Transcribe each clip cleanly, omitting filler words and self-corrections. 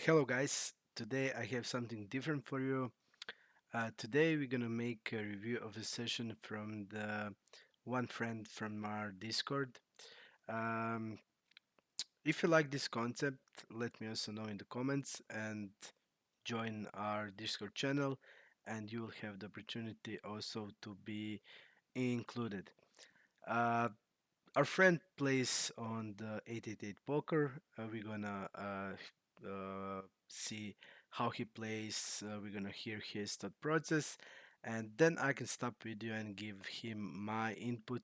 Hello, guys. Today I have something different for you. Today we're gonna make a review of a session from the one friend from our Discord. Um, if you like this concept, let me also know in the comments and join our Discord channel, and you will have the opportunity also to be included. Uh, our friend plays on the 888 poker. We're gonna see how he plays. We're gonna hear his thought process, and then I can stop video and give him my input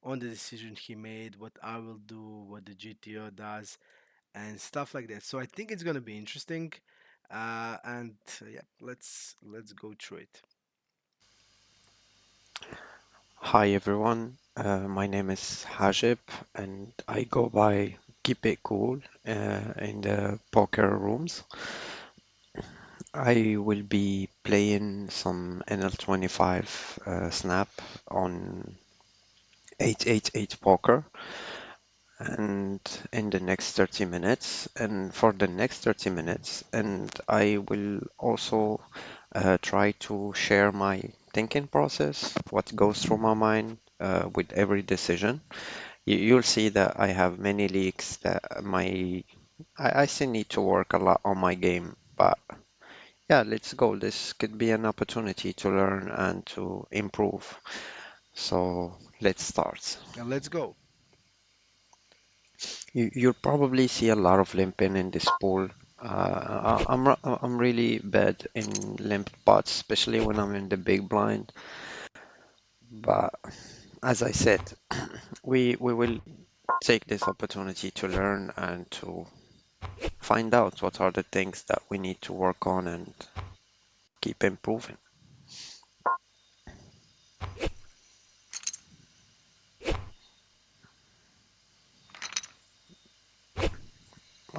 on the decision he made, what I will do, what the GTO does, and stuff like that. So I think it's gonna be interesting. And yeah, let's go through it. Hi everyone, my name is Hajib and I go by Keepitcool in the poker rooms. I will be playing some NL25 Snap on 888 poker and in the next 30 minutes and for the next 30 minutes and I will also try to share my thinking process, what goes through my mind with every decision. You'll see that I have many leaks that I still need to work a lot on my game, but yeah, let's go. This could be an opportunity to learn and to improve. So let's start. Let's go. You'll probably see a lot of limping in this pool. I'm really bad in limp pots, especially when I'm in the big blind. But as I said, we will take this opportunity to learn and to find out what are the things that we need to work on and keep improving.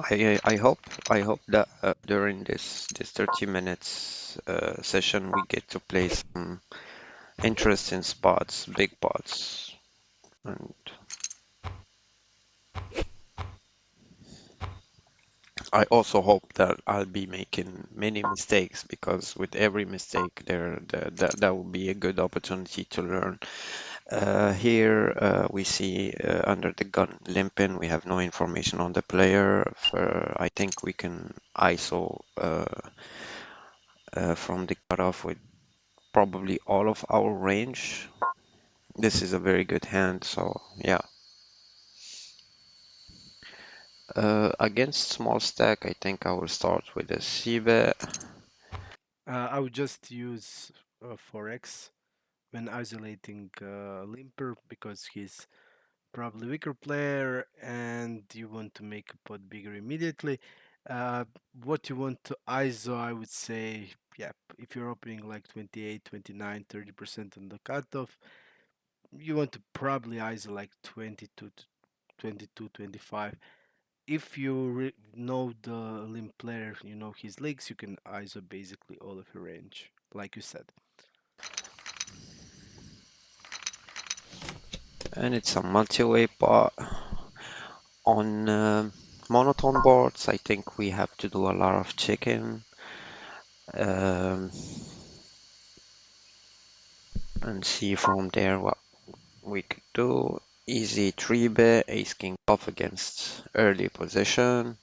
I hope that during this 30 minutes session we get to play some interesting spots, big pots, and I also hope that I'll be making many mistakes because with every mistake that will be a good opportunity to learn. Here we see under the gun limping, we have no information on the player. I think we can ISO from the cutoff with probably all of our range. This is a very good hand, so yeah. Against small stack, I think I will start with a C-bet. I would just use forex when isolating Limper because he's probably weaker player and you want to make a pot bigger immediately. Uh, what you want to ISO, I would say, yeah, if you're opening like 28, 29, 30% on the cutoff, you want to probably ISO like 22 to 22, 25. If you know the limp player, you know his legs, you can ISO basically all of your range, like you said. And it's a multi-way pot. On monotone boards, I think we have to do a lot of checking um, and see from there what we could do. Easy 3-bet, ace king off against early position.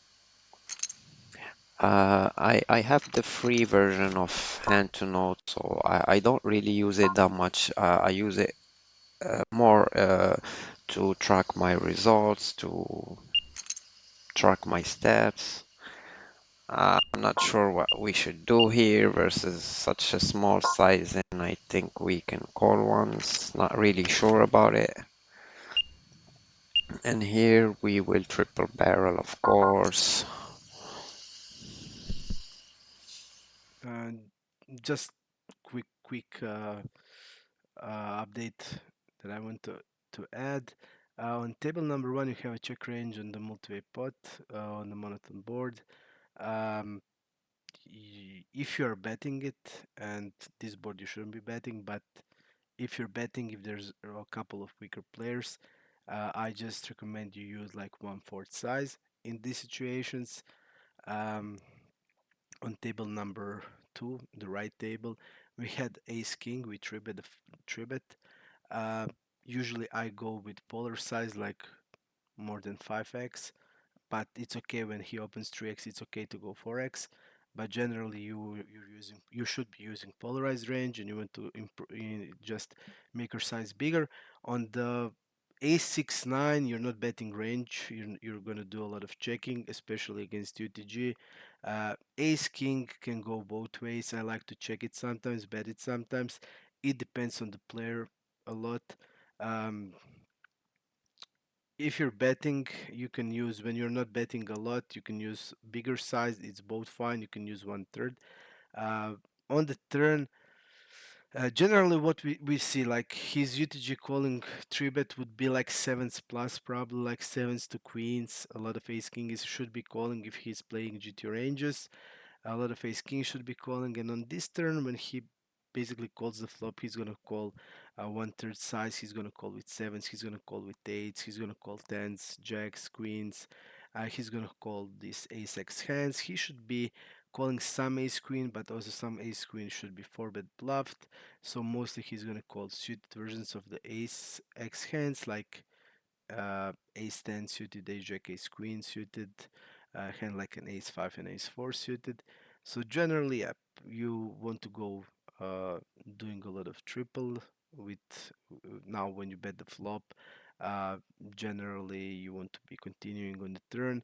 I have the free version of hand to note, so I don't really use it that much. I use it more to track my results, to track my stats. I'm not sure what we should do here versus such a small size, and I think we can call once. Not really sure about it. And here we will triple barrel, of course. And just quick update that I want to add. On table number one, you have a check range on the multi-way pot on the monotone board. Um, if you're betting it, and this board you shouldn't be betting, but if you're betting, if there's a couple of weaker players, I just recommend you use like 1/4 size in these situations. Um, On table number two, the right table, we had ace king with tribet. Uh, Usually I go with polar size like more than 5x, but it's okay when he opens 3x, it's okay to go 4x. But generally you should be using polarized range, and you want to just make your size bigger. On the a6-9, you're not betting range, you're going to do a lot of checking, especially against UTG. Ace king can go both ways. I like to check it sometimes, bet it sometimes. It depends on the player a lot. um, if you're betting, you can use, when you're not betting a lot, you can use bigger size. It's both fine. You can use 1/3. Uh, on the turn, generally what we see, like his UTG calling 3-bet would be like sevens plus, probably like sevens to queens. A lot of ace king is should be calling if he's playing GT ranges. A lot of ace king should be calling, and on this turn, when he basically calls the flop, he's gonna call 1/3 size. He's gonna call with sevens. He's gonna call with eights. He's gonna call tens, jacks, queens. He's gonna call these ace x hands. He should be calling some ace queen, but also some ace queen should be 4-bet bluffed. So mostly he's gonna call suited versions of the ace x hands, like ace 10 suited, ace jack, ace queen suited, hand like an ace 5 and ace 4 suited. So generally, yeah, you want to go uh, doing a lot of triple with now when you bet the flop. Uh, Generally, you want to be continuing on the turn.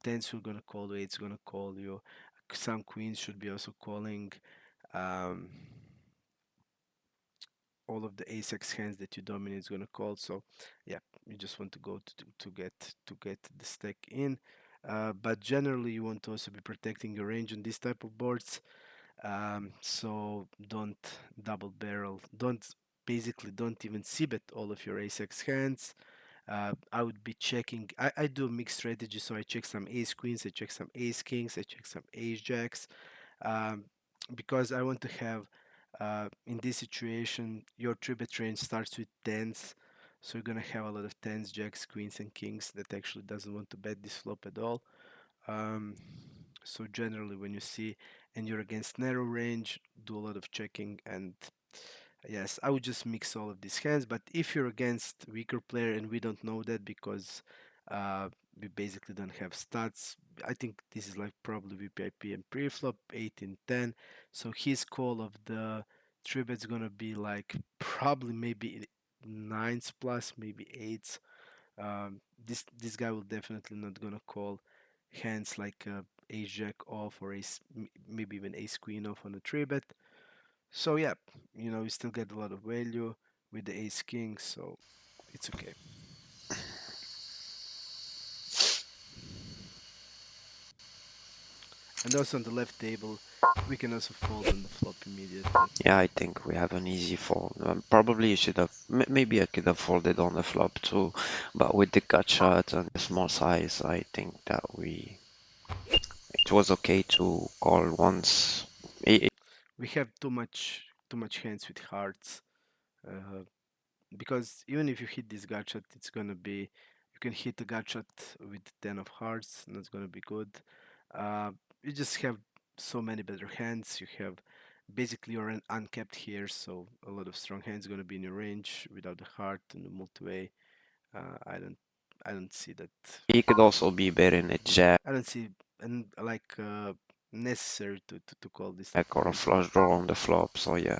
Tens are gonna call you, eight's gonna call you. Some queens should be also calling. Um, all of the ace x hands that you dominate is gonna call. So yeah, you just want to go to get the stack in. But generally, you want to also be protecting your range on these type of boards. So don't double barrel. Don't even c-bet all of your ace x hands. I would be checking. I do a mixed strategy, so I check some ace queens, I check some ace kings, I check some ace jacks, um, because I want to have, in this situation, your tribute range starts with tens, so you're gonna have a lot of tens, jacks, queens, and kings that actually doesn't want to bet this flop at all. Um, so generally, when you see and you're against narrow range, do a lot of checking. And yes, I would just mix all of these hands. But if you're against weaker player, and we don't know that because uh, we basically don't have stats. I think this is like probably VPIP and pre-flop 8 and 10. So his call of the three bet's gonna be like probably maybe nines plus, maybe eights. This guy will definitely not gonna call hands like ace jack off or maybe even ace queen off on a three bet. So yeah, you still get a lot of value with the ace king, so it's okay. And also on the left table, we can also fold on the flop immediately. Yeah, I think we have an easy fold. Probably you should have, maybe I could have folded on the flop too, but with the gut shot and the small size, I think that it was okay to call once. We have too much hands with hearts, uh, because even if you hit this gut shot, it's gonna be, you can hit a gut shot with 10 of hearts, and that's gonna be good. You just have so many better hands. You have basically you're an uncapped here, so a lot of strong hands gonna be in your range without the heart and the multi-way. Uh, I don't I don't see that. He could also be betting a jack I don't see and like necessary to call this type of or a hands here. flush draw on the flop, so yeah.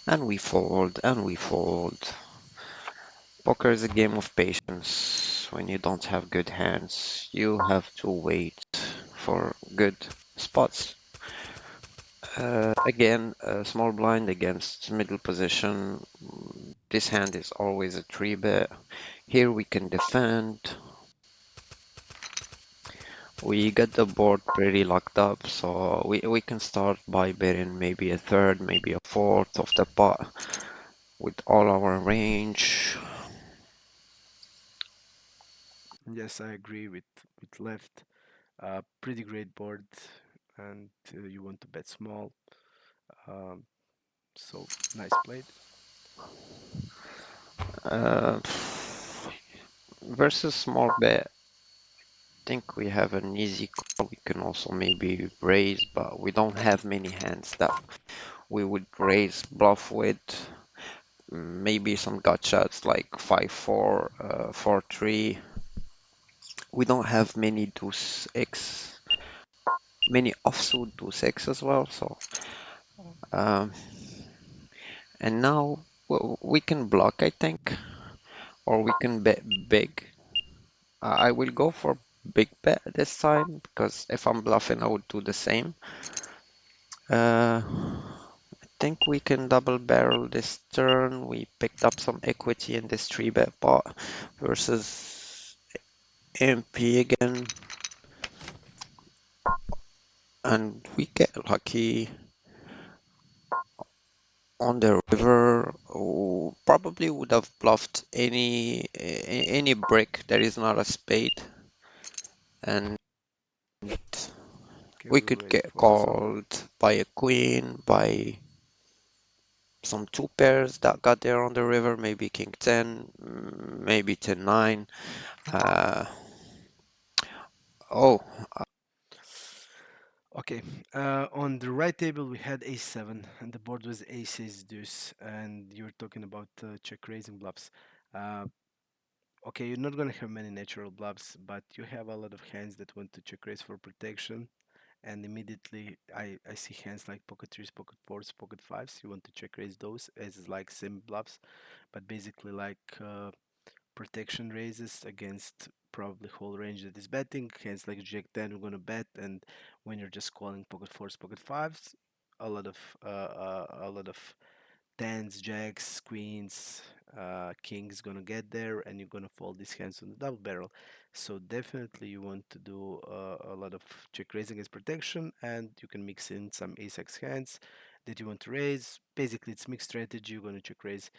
And we fold, and we fold. Poker is a game of patience. When you don't have good hands, you have to wait for good spots. Again, small blind against middle position. This hand is always a 3-bet. Here we can defend. We get the board pretty locked up, so we can start by betting maybe a third, maybe a fourth of the pot. with all our range. Yes, I agree with left. Pretty great board, and you want to bet small. Um, so nice played. Uh, versus small bet, think we have an easy call. We can also maybe raise, but we don't have many hands that we would raise bluff with. Maybe some gut shots like 5-4, 4-3. We don't have many deuce X, many offsuit deuce X as well. So, um, and now we can block, I think, or we can bet big. I will go for big bet this time because if I'm bluffing, I would do the same. I think we can double barrel this turn. We picked up some equity in this 3-bet pot versus MP again, and we get lucky on the river. Oh, probably would have bluffed any brick that is not a spade, and Okay, we we'll could wait get for some. called by a queen, by some two pairs that got there on the river, maybe king 10, maybe 10-9. Uh, oh, Okay, on the right table we had a7, and the board was ace deuce, and you were talking about check raising bluffs. Uh, okay, you're not gonna have many natural bluffs, but you have a lot of hands that want to check raise for protection, and immediately I see hands like pocket threes, pocket fours, pocket fives. You want to check raise those as like sim bluffs, but basically like protection raises against probably whole range that is betting. Hands like Jack 10 we're gonna bet, and when you're just calling pocket fours, pocket fives, a lot of tens, jacks, queens, kings gonna get there, and you're gonna fold these hands on the double barrel. So definitely you want to do a lot of check raising as protection, and you can mix in some ace-x hands that you want to raise. Basically, it's mixed strategy. You're gonna check raise.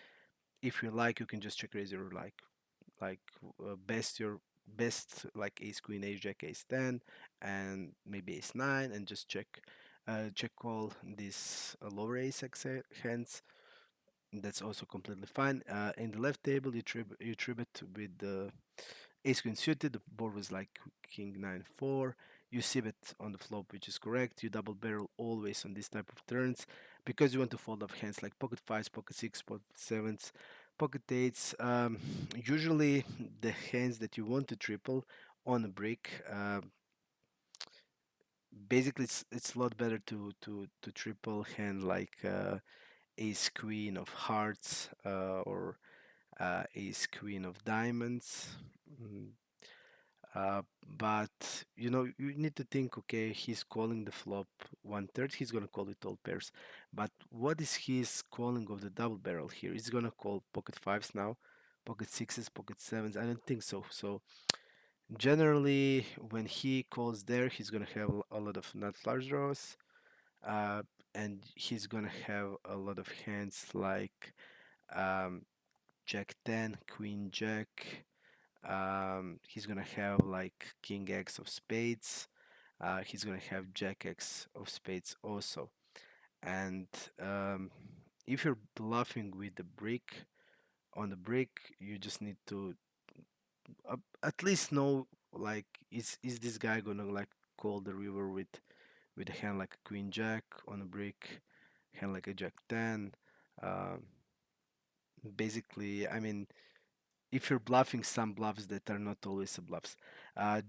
If you like, you can just check raise your like best your best like ace queen ace jack ace 10 and maybe ace 9, and just check call these lower ace x hands. That's also completely fine. In the left table you tribute with the ace queen suited. The board was like king 9 4. You sib it on the flop, which is correct. You double barrel always on this type of turns because you want to fold off hands like pocket fives, pocket six, pocket sevens, pocket eights. Usually the hands that you want to triple on a brick. Basically, it's a lot better to triple hand like ace queen of hearts or ace queen of diamonds. Mm, but you need to think, okay, he's calling the flop 1/3, he's gonna call with all pairs. But what is his calling of the double barrel here? He's gonna call pocket fives now, pocket sixes, pocket sevens. I don't think so. So generally, when he calls there, he's gonna have a lot of nut flush draws, uh, and he's gonna have a lot of hands like um, Jack 10, Queen Jack. He's gonna have like King X of spades. He's gonna have Jack X of spades also. And um, if you're bluffing with the brick on the brick, you just need to at least know like is this guy gonna like call the river with a hand like a Queen Jack on a brick, hand like a Jack 10. Um, Basically, I mean, if you're bluffing some bluffs that are not always bluffs.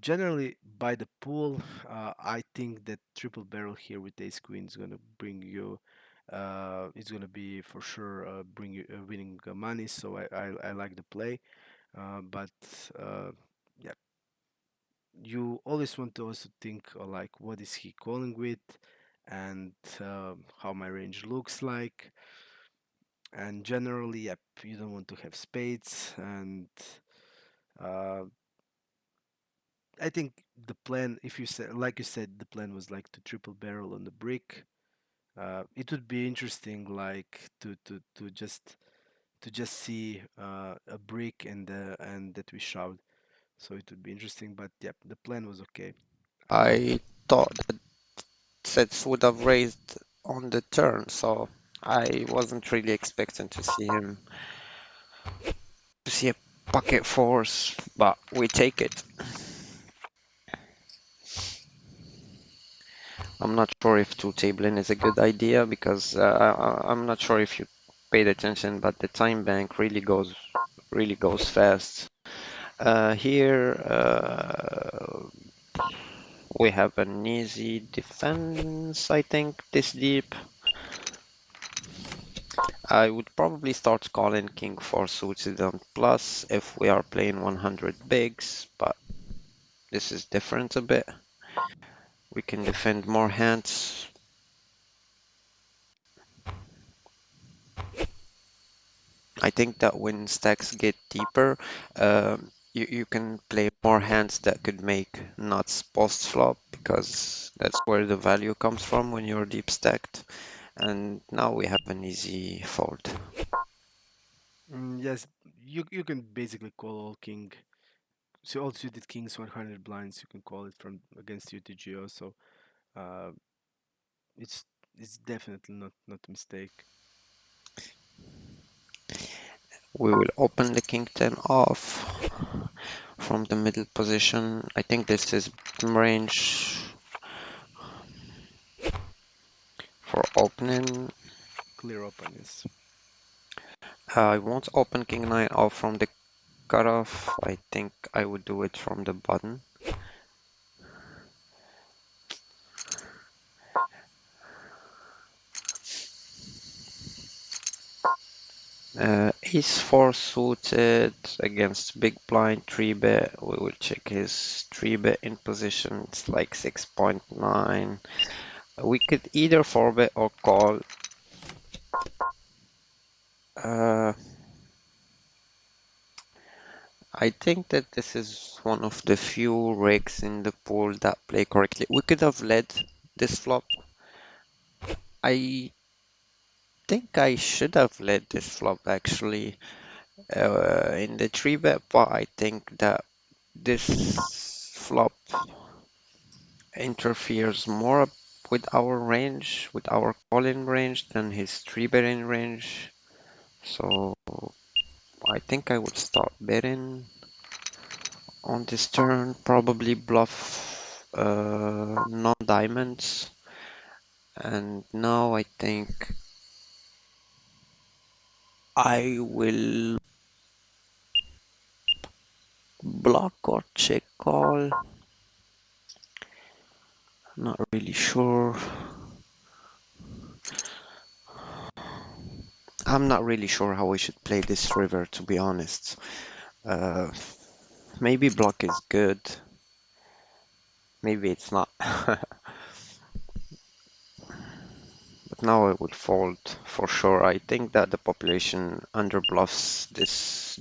Generally, by the pool, I think that triple barrel here with ace queen is gonna bring you. It's gonna be for sure bring you winning money. So I like the play, but uh, yeah, you always want to also think like what is he calling with, and how my range looks like. And generally, yep, you don't want to have spades and. Uh, I think the plan, if you said, like you said, the plan was like to triple barrel on the brick. It would be interesting, like to just to just see a brick and that we shoved. So it would be interesting, but yeah, the plan was okay. I thought that sets would have raised on the turn, so I wasn't really expecting to see a pocket force, but we take it. I'm not sure if two tabling is a good idea because I'm not sure if you paid attention, but the time bank really goes fast. Here we have an easy defense, I think, this deep. I would probably start calling king 4 suited on plus if we are playing 100 bigs, but this is different a bit. We can defend more hands. I think that when stacks get deeper, you can play more hands that could make nuts post flop because that's where the value comes from when you're deep stacked. And now we have an easy fold. Yes, you can basically call all king. So all suited kings 100 blinds. You can call it from against UTGO. So uh, it's it's definitely not a mistake. We will open the king 10 off from the middle position. I think this is range for opening. Clear open is. I won't open king 9 off from the cutoff. I think I would do it from the button. Ace 4 suited against big blind 3 bet. We will check his 3 bet in position. It's like 6.9. We could either 4 bet or call. Uh, I think that this is one of the few rigs in the pool that play correctly. We could have led this flop. I think I should have led this flop actually in the 3 bet, but I think that this flop interferes more with our range, with our calling range than his 3 betting range. So I think I would start betting on this turn, probably bluff non-diamonds. And now I think I will block or check call. Not really sure. I'm not really sure how we should play this river, to be honest. Uh, maybe block is good. Maybe it's not. But now I would fold for sure. I think that the population underbluffs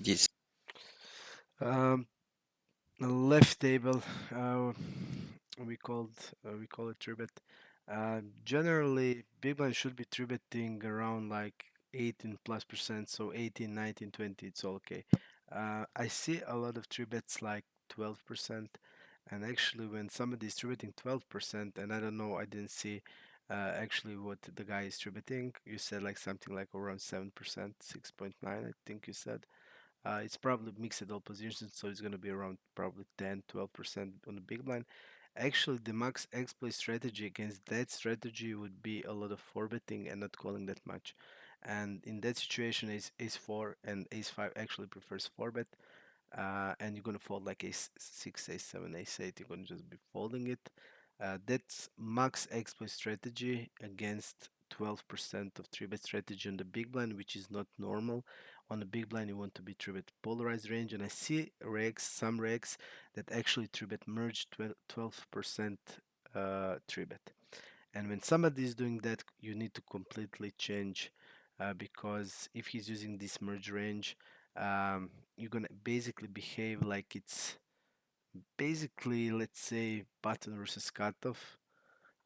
these. Um, Left table, we call it three bet. Generally, big blind should be three betting around like 18 plus percent, so 18, 19, 20, it's all okay. I see a lot of three bets like 12%, and actually, when somebody is three betting 12%, and I don't know, I didn't see actually what the guy is three betting. You said like something like around 7%, 6.9, I think you said. It's probably mixed all positions, so it's going to be around probably 10-12% on the big blind. Actually, the max exploit strategy against that strategy would be a lot of four betting and not calling that much. And in that situation, ace 4 and ace 5 actually prefers 4 bet, and you're gonna fold like ace 6, ace 7, ace 8. You're gonna just be folding it. That's max exploit strategy against 12% of 3 bet strategy on the big blind, which is not normal. On the big blind, you want to be 3 bet polarized range, and I see regs, some regs that actually 3 bet merge 12% 3 bet. And when somebody is doing that, you need to completely change because if he's using this merge range, you're gonna basically behave like it's basically, let's say, button versus cutoff.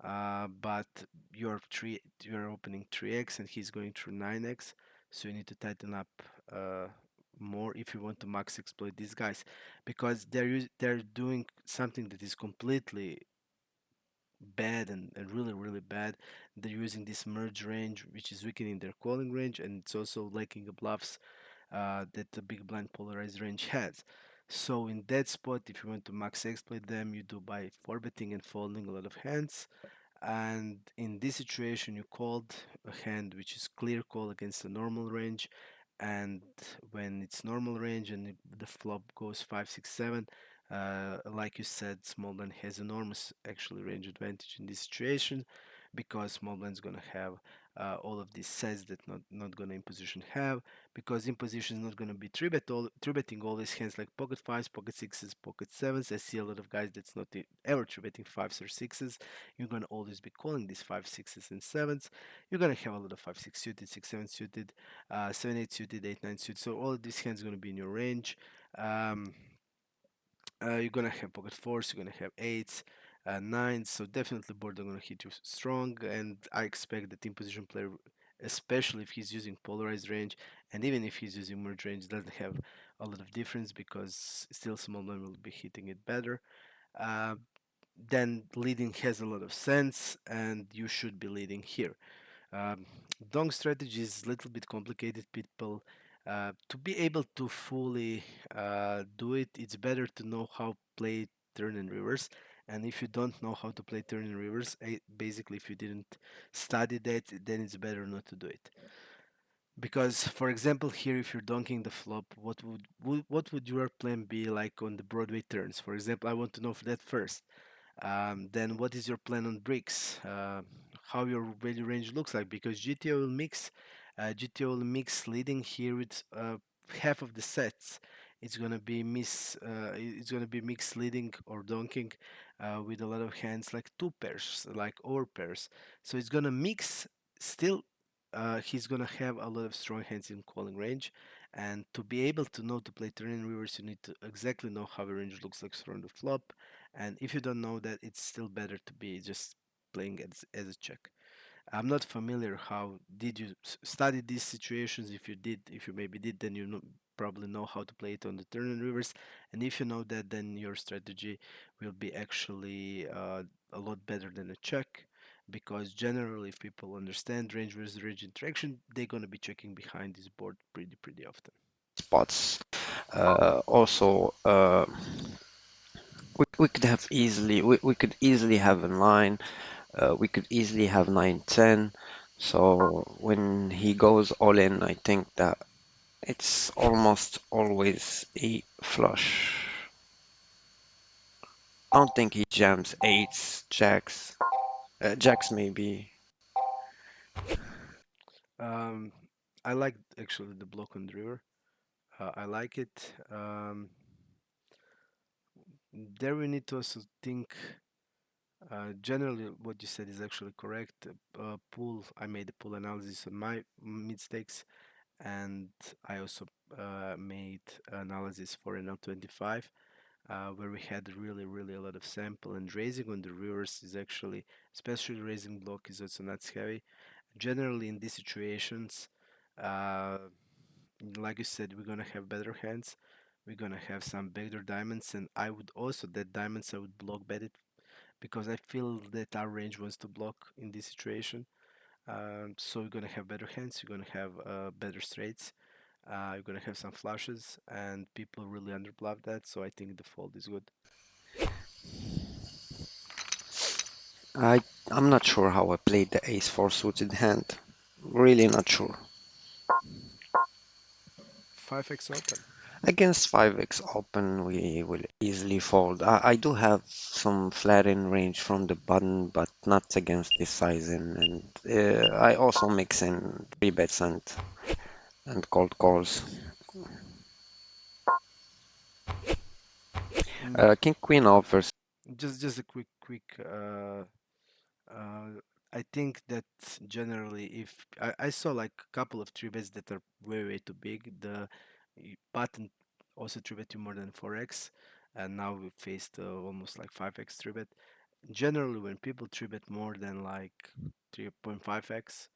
But you're opening 3x and he's going through 9x. So you need to tighten up uh, more if you want to max exploit these guys, because they're doing something that is completely bad and really really bad. They're using this merge range, which is weakening their calling range, and it's also lacking the bluffs that the big blind polarized range has. So in that spot, if you want to max exploit them, you do by 4 betting and folding a lot of hands. And in this situation, you called a hand which is clear call against the normal range. And when it's normal range and the flop goes 5 6 7, like you said, small blind has enormous actually range advantage in this situation, because small blind is gonna have all of these sets that not gonna imposition have, because imposition is not gonna be three betting all these hands like pocket fives, pocket sixes, pocket sevens. I see a lot of guys that's not ever three betting fives or sixes. You're gonna always be calling these five sixes and sevens. You're gonna have a lot of 5 6 suited, 6 7 suited, 7 8 suited, 8 9 suited. So all of these hands are gonna be in your range. Um, you're gonna have pocket fours, you're gonna have eights, nines. So definitely board are gonna hit you strong, and I expect the team position player, especially if he's using polarized range, and even if he's using merge range, doesn't have a lot of difference, because still small blind will be hitting it better. Uh, then leading has a lot of sense, and you should be leading here. Um, Dong strategy is a little bit complicated, people. To be able to fully do it, it's better to know how play turn and reverse. And if you don't know how to play turn and reverse, basically, if you didn't study that, then it's better not to do it. Because, for example, here, if you're donking the flop, what would your plan be like on the Broadway turns? For example, I want to know for that first. Then what is your plan on bricks? How your value range looks like? Because GTO will mix leading here with half of the sets. It's gonna be it's gonna be mixed leading or donking with a lot of hands like two pairs, like or pairs. So it's gonna mix still. He's gonna have a lot of strong hands in calling range, and to be able to know to play turn and reverse, you need to exactly know how the range looks like from the flop. And if you don't know that, it's still better to be just playing as a check. I'm not familiar how did you study these situations. If you did, if you maybe did, then you know, probably know how to play it on the turn and reverse. And if you know that, then your strategy will be actually a lot better than a check. Because generally, if people understand range versus range interaction, they're gonna be checking behind this board pretty often. spots. Also, we could have we could easily have a line. We could easily have 9-10. So when he goes all in, I think that it's almost always a flush. I don't think he jams eights, jacks, jacks maybe. Um, I like actually the block on the river. I like it. There we need to also think. Generally, what you said is actually correct. I made a pool analysis on my mistakes, and I also made analysis for an L25, where we had really a lot of sample, and raising on the rivers is actually, especially raising block, is also not heavy. Generally, in these situations, uh, like you said, we're gonna have better hands. We're gonna have some backdoor diamonds, and I would also that diamonds I would block bet it, because I feel that our range wants to block in this situation. So you're gonna have better hands, you're gonna have better straights, you're gonna have some flushes, and people really underbluff that. So I think the fold is good. I I'm not sure how I played the ace four suited hand. Really not sure. 5x open. Against 5x open, we will easily fold. I do have some flat in range from the button, but not against this sizing. And I also mix in three bets and cold calls. Mm, King queen offers. just a quick. I think that generally, if I saw like a couple of three bets that are way too big, the button also three bet you more than 4x, and now we faced almost like 5x three bet. Generally, when people three bet more than like 3.5x,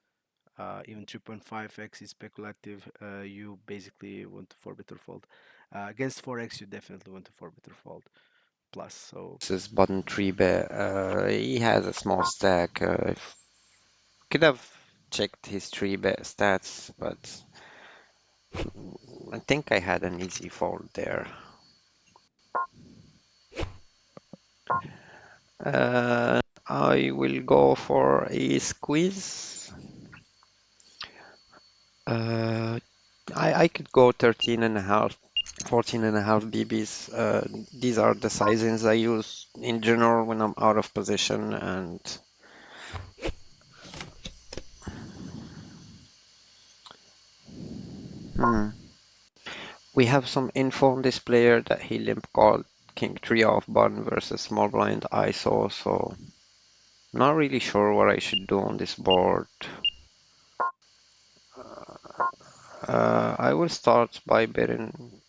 Even 3.5x is speculative. You basically want to 4-bet or fold. Against 4x, you definitely want to 4-bet or fold plus. So This is button 3-bet. He has a small stack. Could have checked his 3-bet stats, but I think I had an easy fold there. I will go for a squeeze. Uh, I could go 13 and a half, 14 and a half BBs. These are the sizings I use in general when I'm out of position, and hmm, we have some info on this player that he limp called King 3 off button versus small blind ISO, so not really sure what I should do on this board. I will start by betting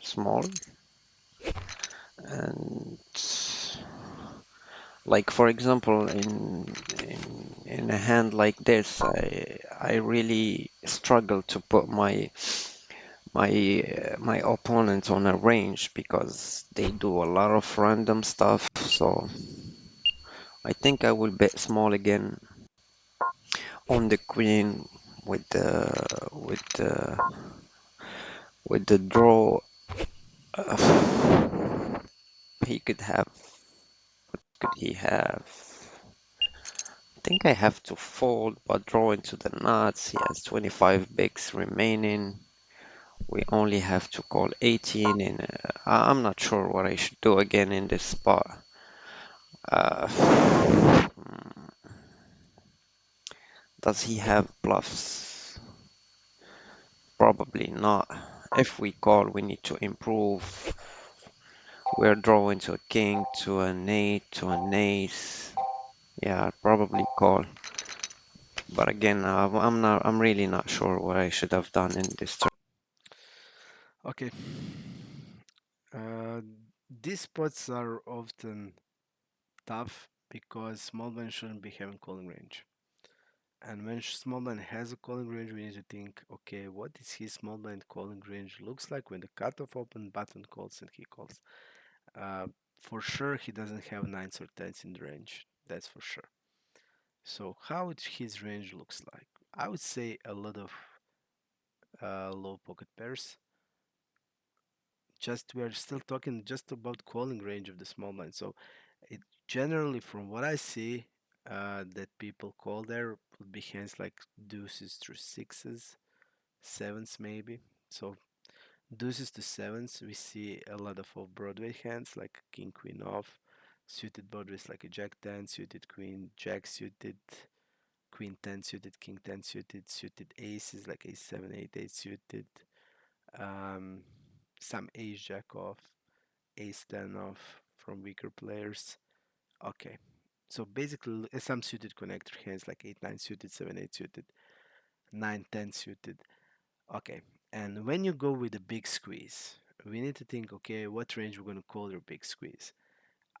small, and like for example in a hand like this, I really struggle to put my opponents on a range because they do a lot of random stuff. So I think I will bet small again on the queen with the draw. He could have. Could he have? I think I have to fold, but draw into the nuts. He has 25 bigs remaining. We only have to call 18 in. I'm not sure what I should do again in this spot. Does he have bluffs? Probably not. If we call, we need to improve. We're drawing to a king, to an eight, to an ace. Yeah, I'd probably call. But again, I'm not. I'm really not sure what I should have done in this turn. okay, uh, these spots are often tough because small blind shouldn't be having calling range. And when small blind has a calling range, we need to think, okay, what is his small blind calling range looks like when the cutoff open button calls and he calls. Uh, for sure, he doesn't have nines or tens in the range. That's for sure. So how his range looks like? I would say a lot of low pocket pairs. Just we are still talking just about calling range of the small blind. So it generally, from what I see, that people call there would be hands like deuces through sixes, sevens maybe. So deuces to sevens, we see a lot of off-Broadway hands like king queen off, suited broadways like a jack 10, suited queen, jack suited, queen 10 suited, king 10 suited, suited aces like ace 7, 8, 8 suited, um, some ace jack off, ace 10 off from weaker players. Okay, so basically some suited connector hands like 8, 9 suited, 7, 8 suited, 9, 10 suited. Okay, and when you go with a big squeeze, we need to think, okay, what range we're going to call your big squeeze.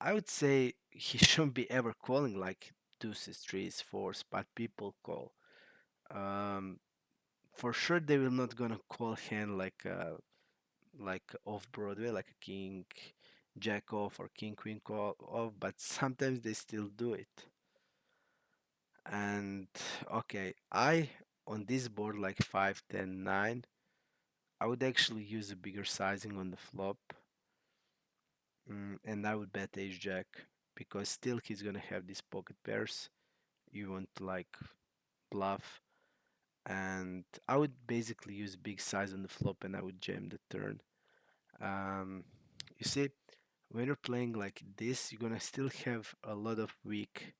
I would say he shouldn't be ever calling like deuces, threes, fours, but people call. Um, for sure, they will not gonna call hand like off Broadway, like a king, jack off or king queen call off, but sometimes they still do it. And okay, I on this board like 5, 10, 9, I would actually use a bigger sizing on the flop, and I would bet ace jack because still he's gonna have these pocket pairs. You want to like bluff, and I would basically use big size on the flop, and I would jam the turn. Um, you see, when you're playing like this, you're gonna still have a lot of weak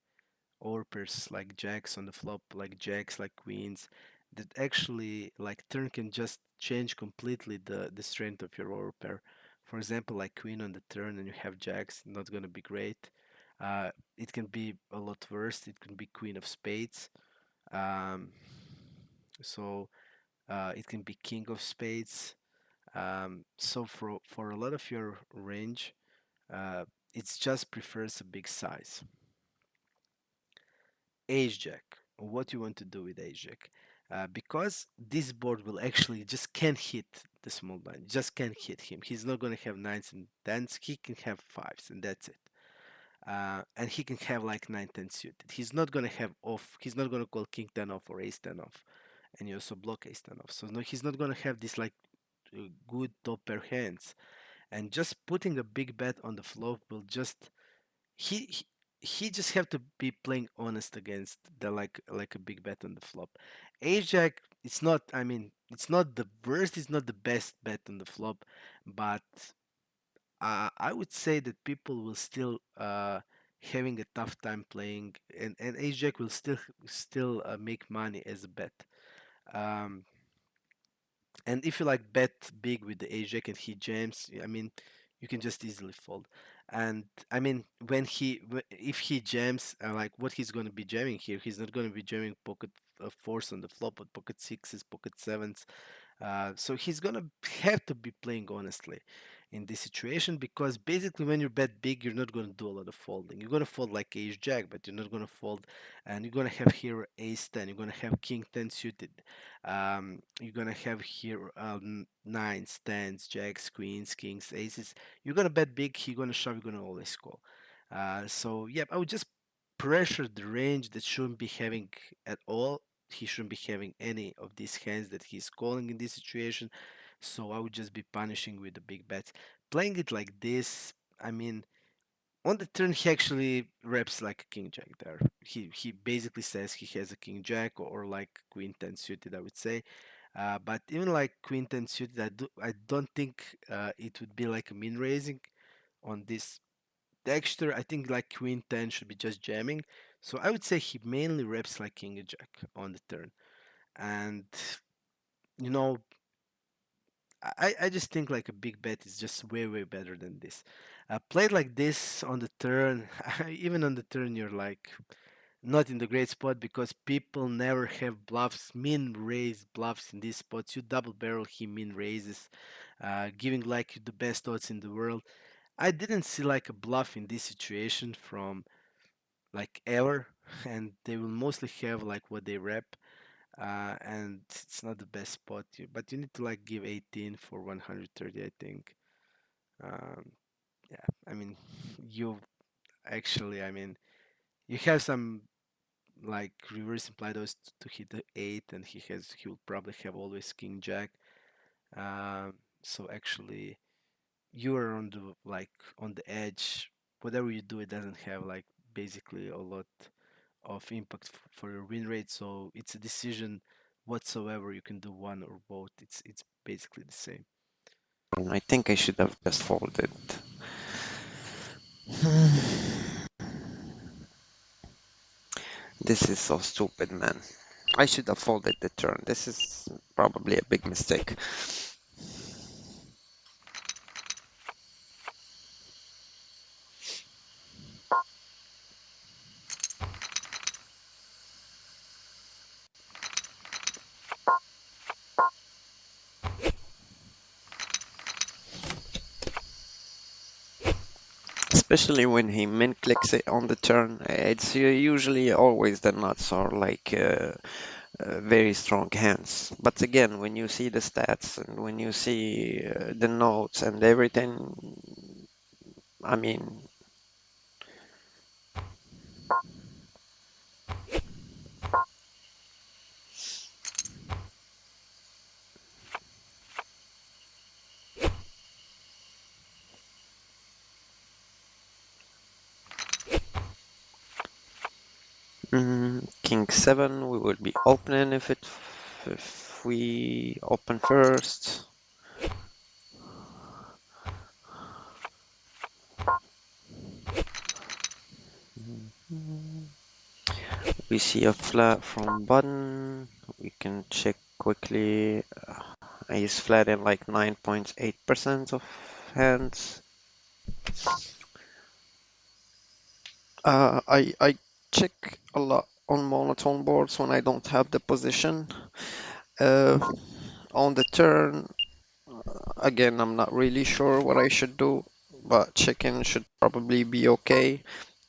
overpairs like jacks on the flop, like jacks, like queens, that actually like turn can just change completely the strength of your overpair. For example, like queen on the turn and you have jacks, not gonna be great. It can be a lot worse. It can be queen of spades. Um, so it can be king of spades. So for a lot of your range, uh, it just prefers a big size. Ace jack. What you want to do with ace jack? because this board will actually just can't hit the small blind, just can't hit him. He's not going to have nines and tens. He can have fives, and that's it. And he can have like 9 10 suited. He's not going to have off. He's not going to call king 10 off or ace 10 off, and you also block ace 10 off. So no, he's not going to have this like good top pair hands. And just putting a big bet on the flop will just he he, he just have to be playing honest against the like a big bet on the flop. Ace Jack, it's not. I mean, it's not the worst. It's not the best bet on the flop, but I would say that people will still having a tough time playing, and Ace Jack will still make money as a bet. Um, and if you like bet big with the ace jack and he jams, I mean, you can just easily fold. And I mean, if he jams, like what he's going to be jamming here, he's not going to be jamming pocket fours on the flop, but pocket sixes, pocket sevens. So he's gonna have to be playing honestly in this situation because basically when you bet big, you're not gonna do a lot of folding. You're gonna fold like ace jack, but you're not gonna fold, and you're gonna have here ace 10. You're gonna have king 10 suited. You're gonna have here nines, tens, jacks, queens, kings, aces. You're gonna bet big. You're gonna shove. You're gonna always call. So yeah, I would just pressure the range that shouldn't be having at all. He shouldn't be having any of these hands that he's calling in this situation. So I would just be punishing with the big bets. Playing it like this, I mean, on the turn he actually reps like a king jack there. He basically says he has a king jack or like queen 10 suited, I would say. But even like queen 10 suited, I don't think it would be like a min raising on this texture. I think like queen 10 should be just jamming. So I would say he mainly reps like king jack on the turn. And you know, I just think like a big bet is just way better than this. Played like this on the turn, even on the turn, you're like not in the great spot because people never have bluffs, min raise bluffs in these spots. You double barrel, he min raises, giving like the best odds in the world. I didn't see like a bluff in this situation from like ever, and they will mostly have like what they rep. And it's not the best spot, but you need to like give 18 for 130, I think. Um, yeah, I mean, you actually, I mean, you have some like reverse implied odds to hit the 8, and he will probably have always king jack. So actually, you are on the like on the edge. Whatever you do, it doesn't have like basically a lot of impact for your win rate. So it's a decision whatsoever. You can do one or both. It's basically the same. I think I should have just folded. This is so stupid, man. I should have folded the turn. This is probably a big mistake. Especially when he min clicks it on the turn. It's usually always the nuts are like very strong hands. But again, when you see the stats and when you see the notes and everything, I mean, 'King 7, we will be opening if we open first. We see a flat from button. We can check quickly. Ace flat in like 9.8% of hands. I check a lot on monotone boards when I don't have the position. Uh, on the turn, again, I'm not really sure what I should do, but check-in should probably be okay.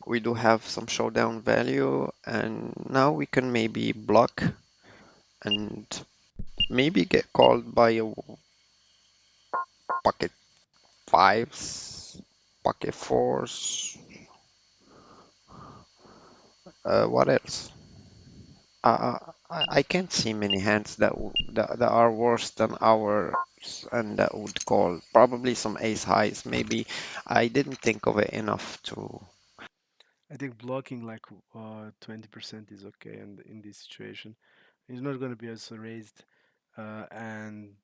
We do have some showdown value, and now we can maybe block and maybe get called by a pocket fives, pocket fours. What else? I can't see many hands that are worse than ours and that would call. Probably some ace highs. Maybe I didn't think of it enough to I think blocking like 20% is okay in this situation. He's not going to be also raised, and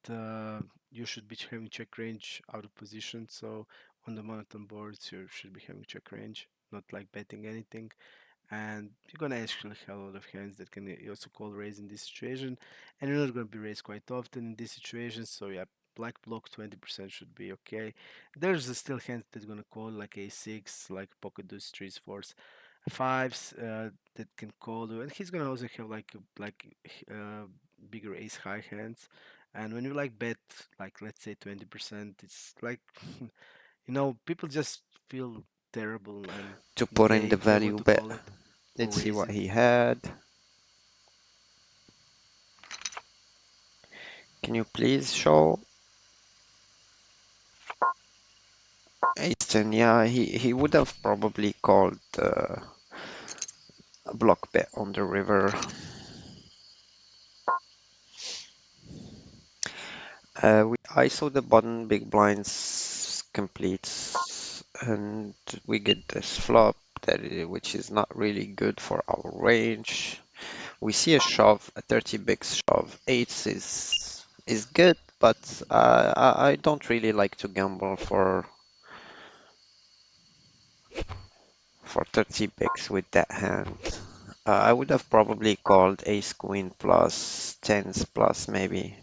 you should be having check range out of position. So on the monotone boards, you should be having check range, not like betting anything. And you're gonna actually have a lot of hands that can also call raise in this situation, and you're not gonna be raised quite often in this situation. So yeah, black block 20% should be okay. There's still hands that gonna call like a6, like pocket deuce, threes, fours, fives that can call, and he's gonna also have like bigger ace high hands. And when you like bet like let's say 20%, it's like people just feel terrible and put in the they want value to bet. call it or Let's see raise what it. he had. Can you please show ace 10? Yeah, he would have probably called a block bet on the river. We ISO the button big blinds completes, and we get this flop which is not really good for our range. We see a shove, a 30 big shove. Eights is good, but I don't really like to gamble for 30 bigs with that hand. I would have probably called ace queen plus tens plus maybe.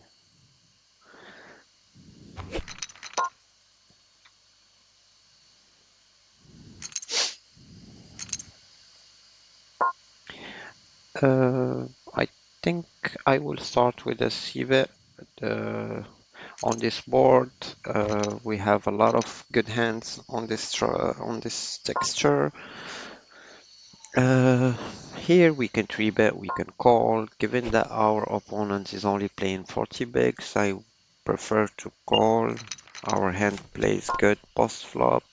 I think I will start with a civet. Uh, on this board, we have a lot of good hands on this texture. Uh, Here we can three bet, we can call. Given that our opponent is only playing 40 bigs, I prefer to call. Our hand plays good post flop,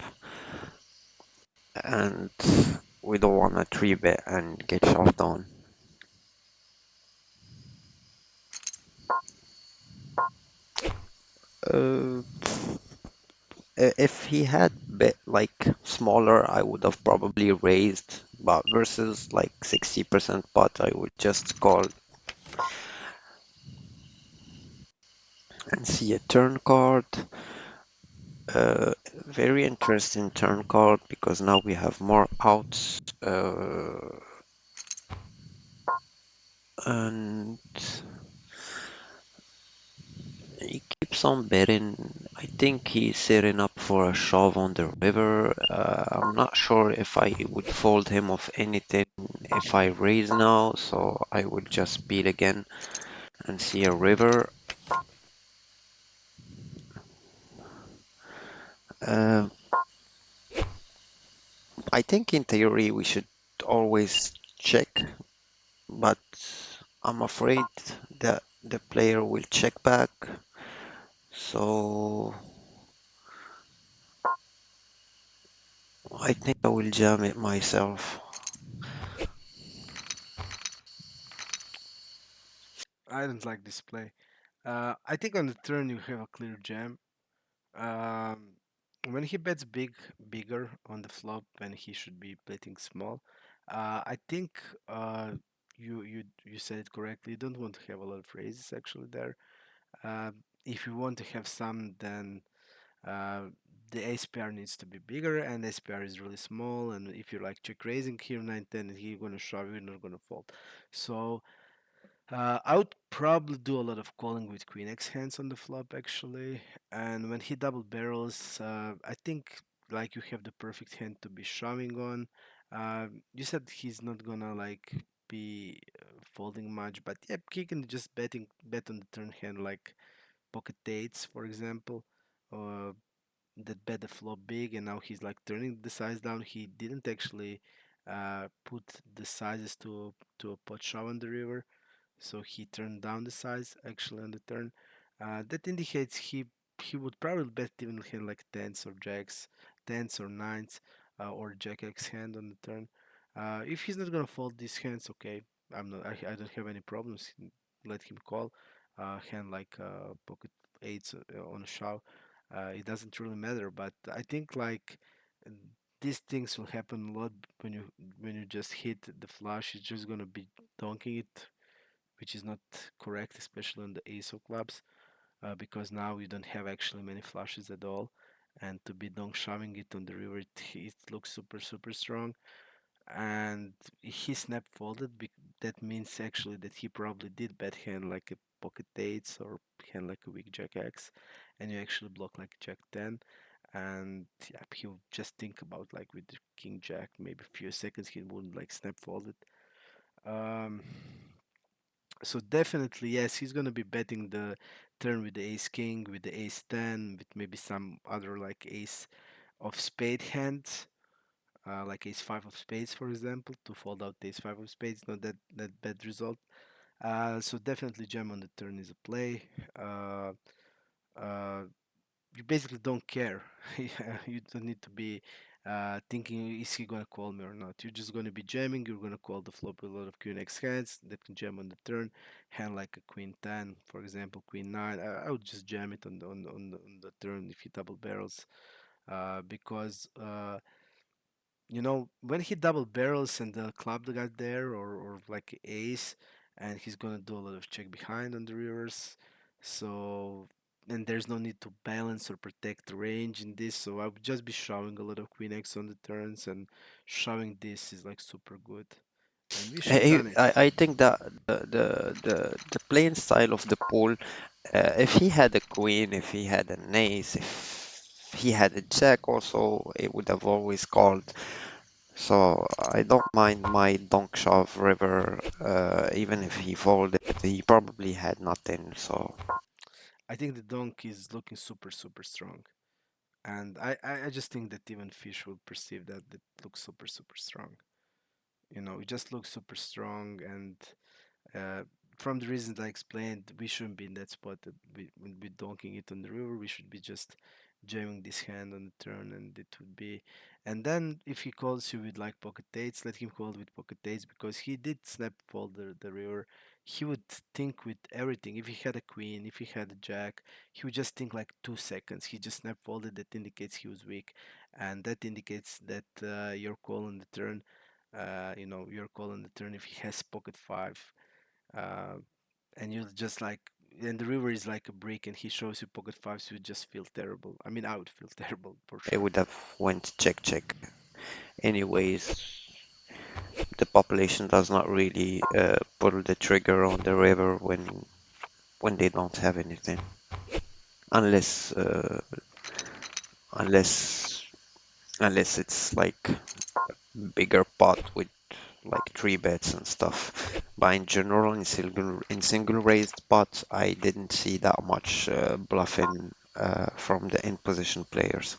and we don't want to three bet and get shoved on. Uh, if he had bet like smaller, I would have probably raised, but versus like 60% pot, I would just call and see a turn card. Very interesting turn card because now we have more outs, and he keeps on betting. I think he's setting up for a shove on the river. I'm not sure if I would fold him of anything if I raise now, so I would just beat again and see a river. Uh, I think in theory we should always check, but I'm afraid that the player will check back. So I think I will jam it myself. I don't like this play. I think on the turn you have a clear jam. Um, when he bets bigger on the flop when he should be betting small, I think you said it correctly. You don't want to have a lot of raises actually there. Uh, if you want to have some, then uh, the SPR needs to be bigger, and SPR is really small. And if you're like check raising here 9-10, and he's gonna shove, you're not gonna fold. So I would probably do a lot of calling with Queen X hands on the flop actually, and when he double barrels, I think like you have the perfect hand to be shoving on. You said he's not gonna like be folding much, but yeah, he can just bet on the turn hand like pocket eights, for example, uh, that bet the flop big, and now he's like turning the size down. He didn't actually put the sizes to a pot shove on the river. so he turned down the size actually on the turn. That indicates he would probably bet even hand like tens or jacks, tens or nines, or jack X hand on the turn. If he's not gonna fold these hands, okay, I don't have any problems. Let him call. Hand like pocket eights on a shove. It doesn't really matter, but I think like uh, these things will happen a lot when you just hit the flush. It's just gonna be donking it, which is not correct, especially on the ace of clubs, because now you don't have actually many flushes at all, and to be donk shoving it on the river, it looks super strong. And he snap folded. That means actually that he probably did bet hand like a pocket eights or hand like a weak jack X, and you actually block like jack 10. And yeah, he'll just think about like with the king jack, maybe a few seconds he wouldn't like snap fold it. Um, so definitely yes, he's gonna be betting the turn with the ace king, with the ace 10, with maybe some other like ace of spade hands, like ace five of spades, for example, to fold out ace five of spades. Not that bad result. So definitely jam on the turn is a play. Uh, uh, you basically don't care. Yeah, you don't need to be thinking is he gonna call me or not. You're just gonna be jamming. You're gonna call the flop with a lot of queen x hands that can jam on the turn. Hand like a queen 10, for example, queen 9. I would just jam it on the turn if he double barrels, because when he double barrels and the club got there, or like ace, and he's gonna do a lot of check behind on the rivers. So, and there's no need to balance or protect the range in this. So I would just be showing a lot of queen X on the turns, and showing this is like super good. And we should done it. I think that the playing style of the pool, if he had a queen, if he had an ace, if he had a jack also, it would have always called. So I don't mind my donk shove river, even if he folded, he probably had nothing. So I think the donk is looking super strong. And I just think that even fish will perceive that it looks super strong. It just looks super strong, and uh, from the reasons I explained, we shouldn't be in that spot that when we donking it on the river. We should be just jamming this hand on the turn, and it would be. And then if he calls you with like pocket eights, let him call with pocket eights, because he did snap fold the river. He would think with everything. If he had a queen, if he had a jack, he would just think like 2 seconds. He just snap folded. That indicates he was weak, and that indicates that your call on the turn. Your call on the turn if he has pocket five, uh, and you just like, and the river is like a brick, and he shows you pocket fives, you just feel terrible. I mean, I would feel terrible for it sure. would have went check check. Anyways, the population does not really pull the trigger on the river when they don't have anything, unless unless unless it's like bigger pot with like three bets and stuff. But in general, in single raised pots, I didn't see that much bluffing from the in position players.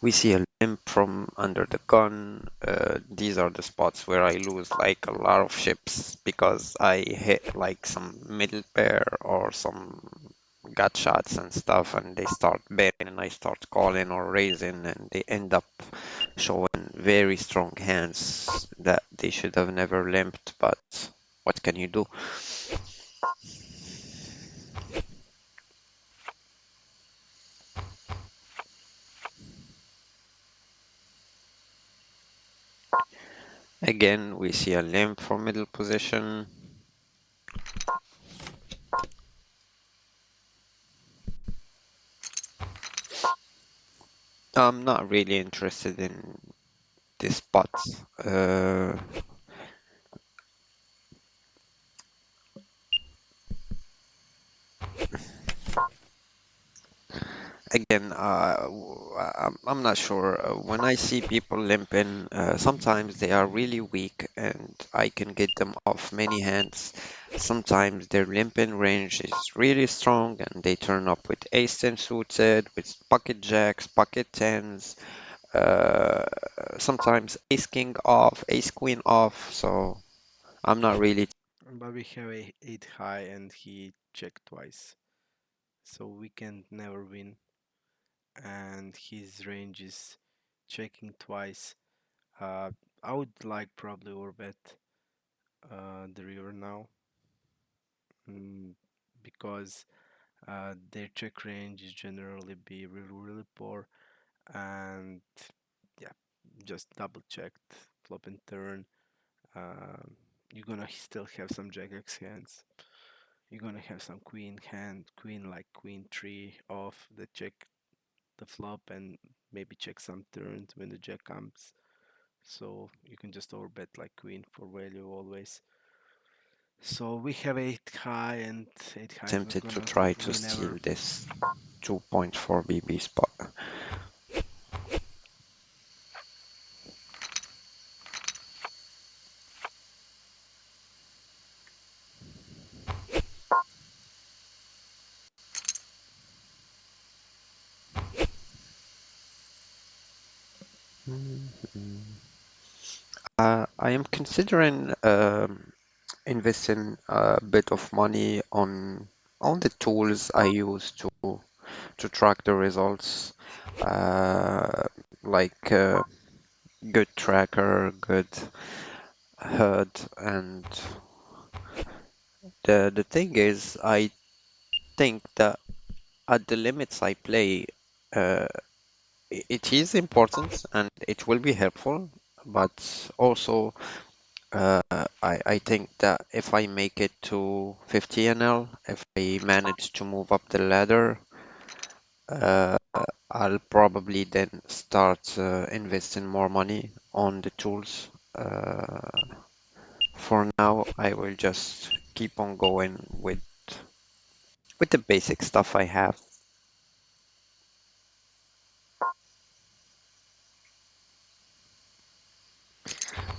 We see a limp from under the gun. These are the spots where I lose like a lot of ships because I hit like some middle pair or some gut shots and stuff, and they start betting, and I start calling or raising, and they end up showing very strong hands that they should have never limped. But what can you do? Again, we see a limp for middle position. I'm not really interested in this spot. Uh, Again, I'm not sure. When I see people limping, sometimes they are really weak and I can get them off many hands. Sometimes their limping range is really strong and they turn up with ace 10 suited, with pocket jacks, pocket tens. Uh, Sometimes ace king off, ace queen off, so I'm not really. But we have a 8 high and he checked twice. So we can never win. And his range is checking twice. Uh, I would like probably overbet the river now, mm, because their check range is generally be really poor, and yeah, just double checked flop and turn. Um, you're gonna still have some jack X hands. You're gonna have some queen hand, queen like queen three off that check the flop and maybe check some turns when the jack comes. So you can just overbet like queen for value always. So we have 8 high, and 8 high is not Tempted to gonna try to win ever. steal this 2.4 BB spot. Mhm. I am considering investing a bit of money on the tools I use to track the results, uh, like good tracker, good herd, and the thing is, I think that at the limits I play, uh, it is important and it will be helpful, but also I think that if I make it to 50 NL, if I manage to move up the ladder, uh, I'll probably then start investing more money on the tools. For now, I will just keep on going with the basic stuff I have.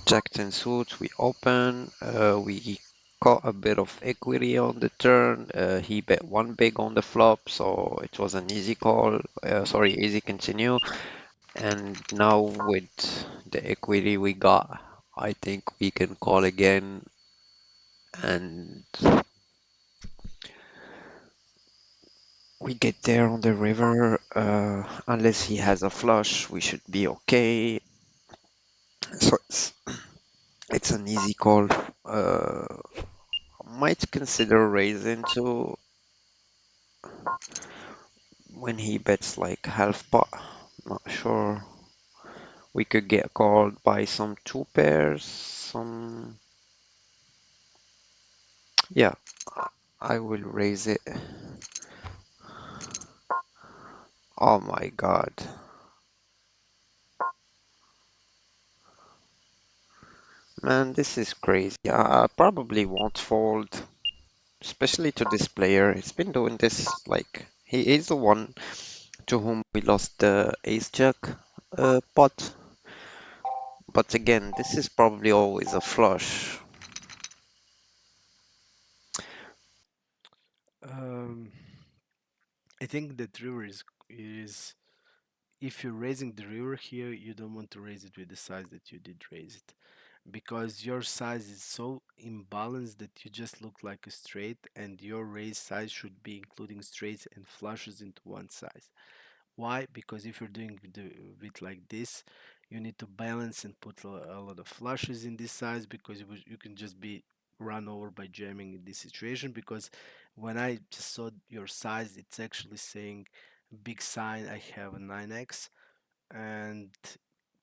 Jack 10 suit, we open, we got a bit of equity on the turn. He bet one big on the flop, so it was an easy call. Sorry, easy continue. And now with the equity we got, I think we can call again. And we get there on the river. Unless he has a flush, we should be okay. So it's an easy call. Uh, might consider raising to when he bets like half pot. Not sure. We could get called by some two pairs. Some yeah. I will raise it. Oh my God. Man, this is crazy. I probably won't fold, especially to this player. He's been doing this like he is the one to whom we lost the ace jack pot. But again, this is probably always a flush. Um, I think that river is if you're raising the river here, you don't want to raise it with the size that you did raise it, because your size is so imbalanced that you just look like a straight, and your raise size should be including straights and flushes into one size. Why? Because if you're doing it like this, you need to balance and put a lot of flushes in this size, because you can just be run over by jamming in this situation. Because when I just saw your size, it's actually saying big sign I have a 9x, and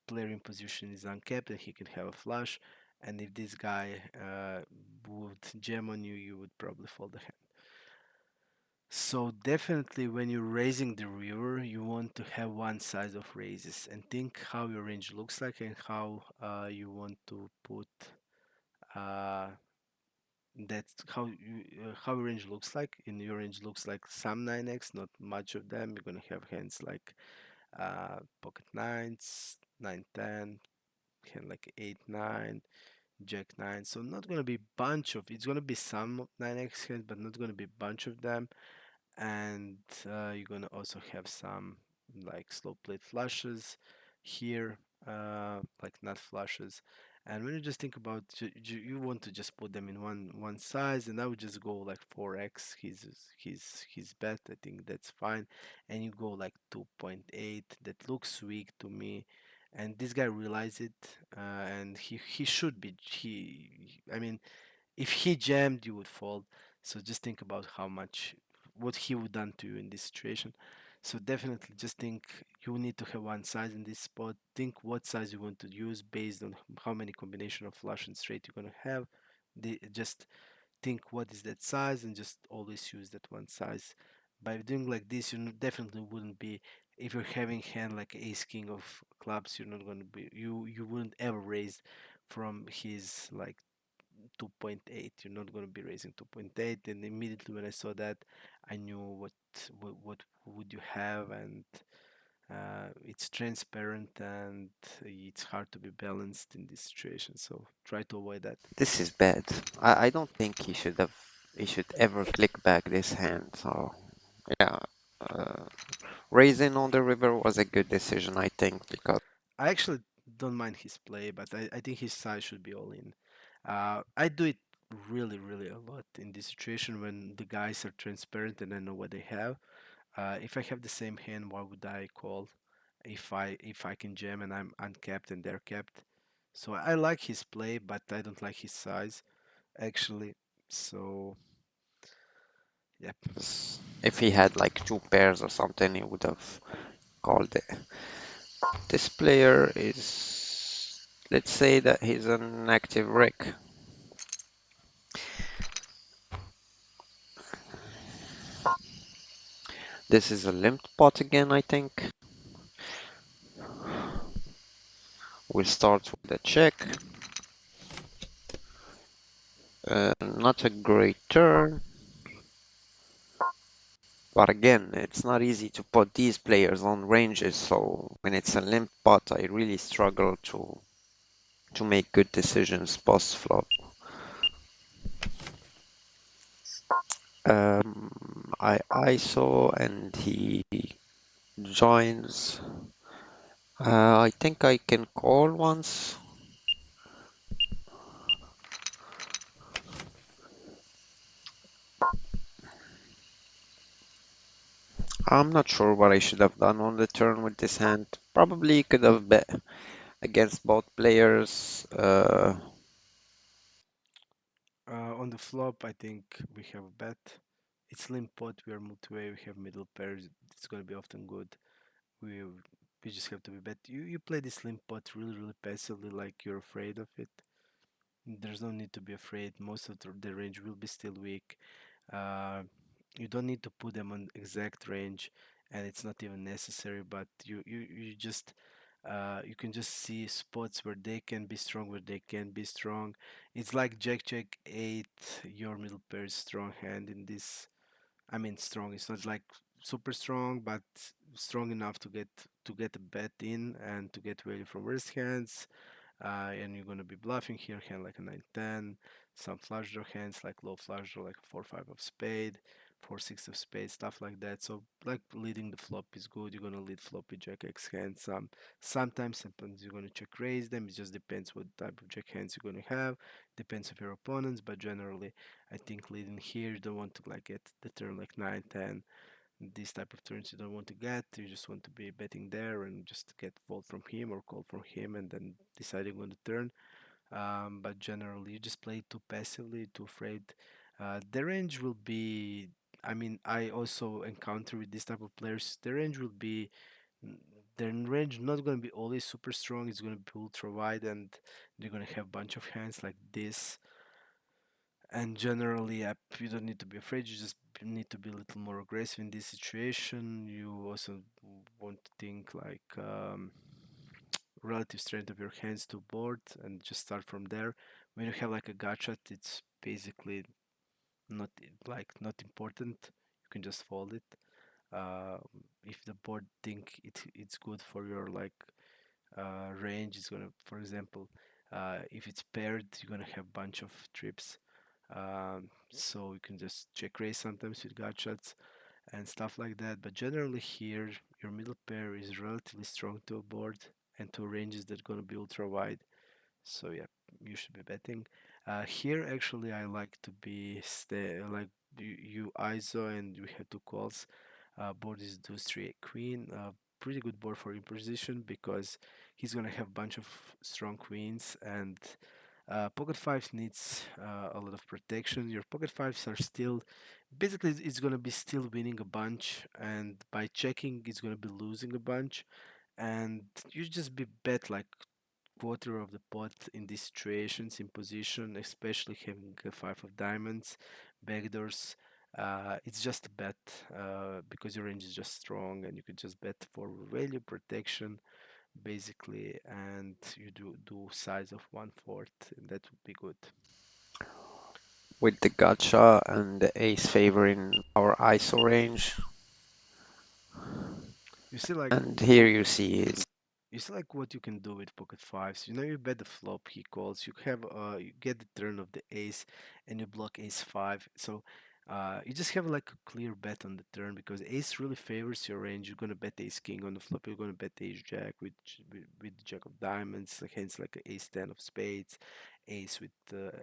player in position is uncapped and he can have a flush. And if this guy would jam on you, you would probably fold the hand. So definitely when you're raising the river, you want to have one size of raises and think how your range looks like and how you want to put uh, that's how your range looks like. In your range looks like some 9x, not much of them. You're gonna have hands like pocket nines, 9 10, hand like 8 9, jack 9. So not gonna be bunch of. It's gonna be some 9x hands, but not gonna be bunch of them. And you're gonna also have some like slow plate flushes, here, like not flushes. And when you just think about you want to just put them in one size, and I would just go like 4x his bet. I think that's fine. And you go like 2.8. That looks weak to me. And this guy realized it, and he should be I mean, if he jammed, you would fold. So just think about how much what he would done to you in this situation. So definitely just think you need to have one size in this spot. Think what size you want to use based on how many combination of flush and straight you're gonna have. Just think what is that size and just always use that one size. By doing like this, you definitely wouldn't be if you're having hand like ace king of clubs, you're not gonna be you wouldn't ever raise from his like 2.8. You're not going to be raising 2.8. And immediately when I saw that, I knew what would you have. And it's transparent, and it's hard to be balanced in this situation, so try to avoid that. This is bad. I don't think he should ever click back this hand. So yeah, uh, raising on the river was a good decision, I think, because I actually don't mind his play, but I think his size should be all in. I do it really a lot in this situation when the guys are transparent and I know what they have. If I have the same hand, why would I call? If I can jam and I'm uncapped and they're capped. So I like his play, but I don't like his size actually. So yep. if he had like two pairs or something, he would have called it. This player is, let's say that he's an active Rick. This is a limped pot again, I think. We'll start with a check. Not a great turn, but again, it's not easy to put these players on ranges, so when it's a limp pot, I really struggle to make good decisions post flop. I ISO and he joins. I think I can call once. I'm not sure what I should have done on the turn with this hand. Probably could have bet against both players. On the flop, I think we have a bet. It's limp pot. We are multi-way. We have middle pairs. It's gonna be often good. We we just have to be bet. You play this limp pot really passively, like you're afraid of it. There's no need to be afraid. Most of the range will be still weak. Uh, you don't need to put them on exact range, and it's not even necessary. But you just you can just see spots where they can be strong, where they can be strong. It's like Jack Jack 8, your middle pair is strong hand in this. I mean, strong. It's not like super strong, but strong enough to get a bet in and to get value from worse hands. And you're gonna be bluffing here, hand like a 9-10, some flush draw hands like low flush draw, like a 4-5 of spade, 4-6 of spade, stuff like that. So like leading the flop is good. You're gonna lead flop with Jack X hands. Sometimes you're gonna check raise them. It just depends what type of Jack hands you're gonna have. Depends of your opponents, but generally, I think leading here you don't want to like get the turn like 9-10. These type of turns you don't want to get. You just want to be betting there and just get fold from him or call from him and then deciding on the turn. But generally, you just play too passively, too afraid. The range will be. I mean, I also encounter with this type of players. The range will be. n- Their range not going to be always super strong. It's going to be ultra wide, and they're going to have bunch of hands like this. And generally, you don't need to be afraid. You just need to be a little more aggressive in this situation. You also want to think like relative strength of your hands to board and just start from there. When you have like a gotcha, it's basically not important. You can just fold it. Uh, if the board think it's good for your like range, it's gonna, for example, if it's paired, you're gonna have bunch of trips. So you can just check raise sometimes with gotchas and stuff like that. But generally here, your middle pair is relatively strong to a board, and two ranges that gonna be ultra wide. So yeah, you should be betting. Here actually I like to be stay like you ISO and we have two calls. Board is deuce three queen. Pretty good board for imposition because he's gonna have bunch of strong queens and pocket fives needs a lot of protection. Your pocket fives are still basically it's gonna be still winning a bunch and by checking it's gonna be losing a bunch and you just be bet like quarter of the pot in these situations in position, especially having a five of diamonds, backdoors. It's just a bet because your range is just strong and you could just bet for value protection basically, and you do size of one fourth, and that would be good. With the gotcha and the ace favoring our ISO range. You see, like And here you see his it's like what you can do with pocket fives. You know, you bet the flop he calls. You have you get the turn of the ace, and you block ace five. So, you just have like a clear bet on the turn because ace really favors your range. You're gonna bet ace king on the flop. You're gonna bet ace jack with with jack of diamonds. Like hence like a ace ten of spades, ace with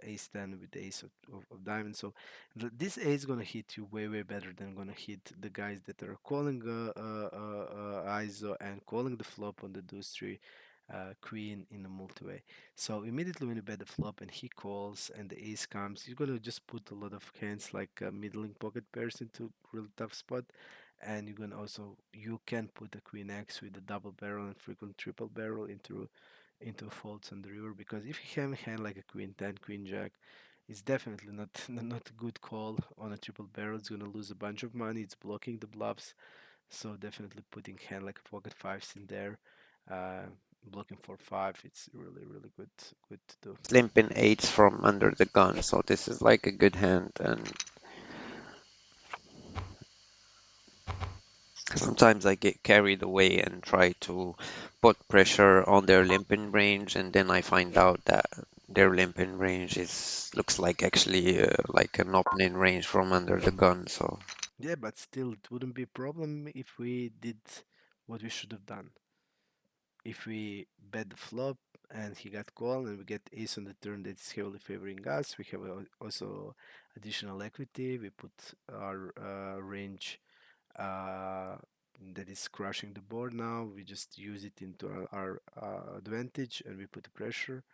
ace ten with ace of diamonds. So this ace gonna hit you way better than gonna hit the guys that are calling ISO and calling the flop on the deuce three queen in a multi-way. So immediately when you bet the flop and he calls and the ace comes, you're gonna just put a lot of hands like middling pocket pairs into really tough spot. And you're gonna also you can put a queen X with a double barrel and frequent triple barrel into faults on the river because if you have a hand like a queen 10, queen jack, it's definitely not not a good call on a triple barrel. It's gonna lose a bunch of money. It's blocking the bluffs, so definitely putting hand like pocket fives in there, uh, blocking for five. It's really good to do. limping eights from under the gun. So this is like a good hand. And sometimes I get carried away and try to put pressure on their limping range, and then I find out that their limping range is looks like actually like an opening range from under the gun. So Yeah, but still, it wouldn't be a problem if we did what we should have done. If we bet the flop and he got called and we get ace on the turn that's heavily favoring us, we have also additional equity. We put our range uh, that is crushing the board now. We just use it into our advantage and we put the pressure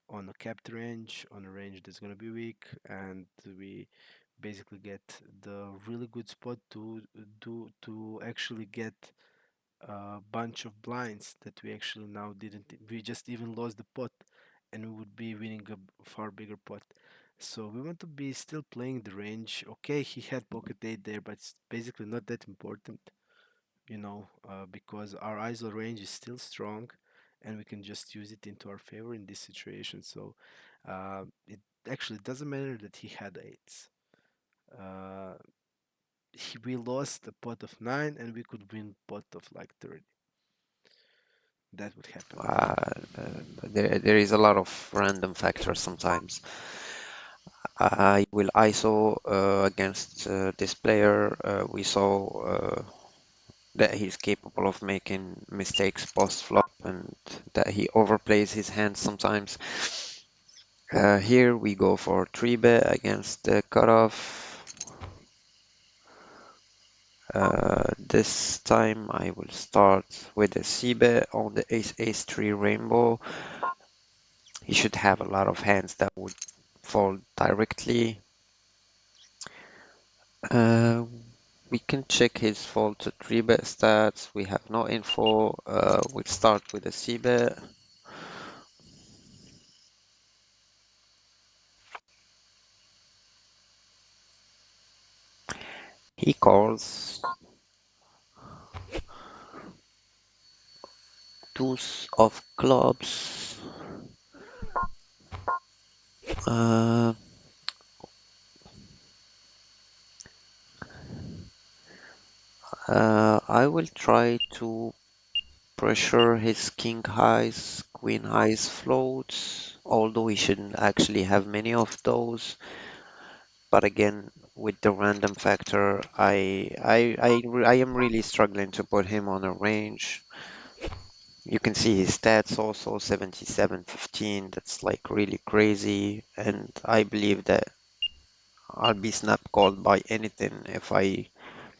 on a capped range, on a range that's going to be weak, and we basically get the really good spot to actually get a bunch of blinds that we actually now didn't. We just even lost the pot, and we would be winning a far bigger pot. So we want to be still playing the range. Okay, he had pocket eight there, but it's basically not that important, because our ISO range is still strong, and we can just use it into our favor in this situation. So it actually doesn't matter that he had eights. Uh, we lost a pot of nine, and we could win pot of like 30. That would happen. uh, there is a lot of random factors sometimes. I will ISO against this player. We saw that he's capable of making mistakes post flop and that he overplays his hands sometimes. Here we go for 3-bet against the cutoff. This time I will start with a c-bet on the ace-ace-3 rainbow. He should have a lot of hands that would fall directly. Uh, we can check his fold to 3-bet stats. We have no info. We'll start with a c-bet. He calls deuce of clubs. Uh, I will try to pressure his king highs, queen highs floats, although he shouldn't actually have many of those. But again, with the random factor, I am really struggling to put him on a range. You can see his stats also 77-15. That's like really crazy. And I believe that I'll be snap called by anything if I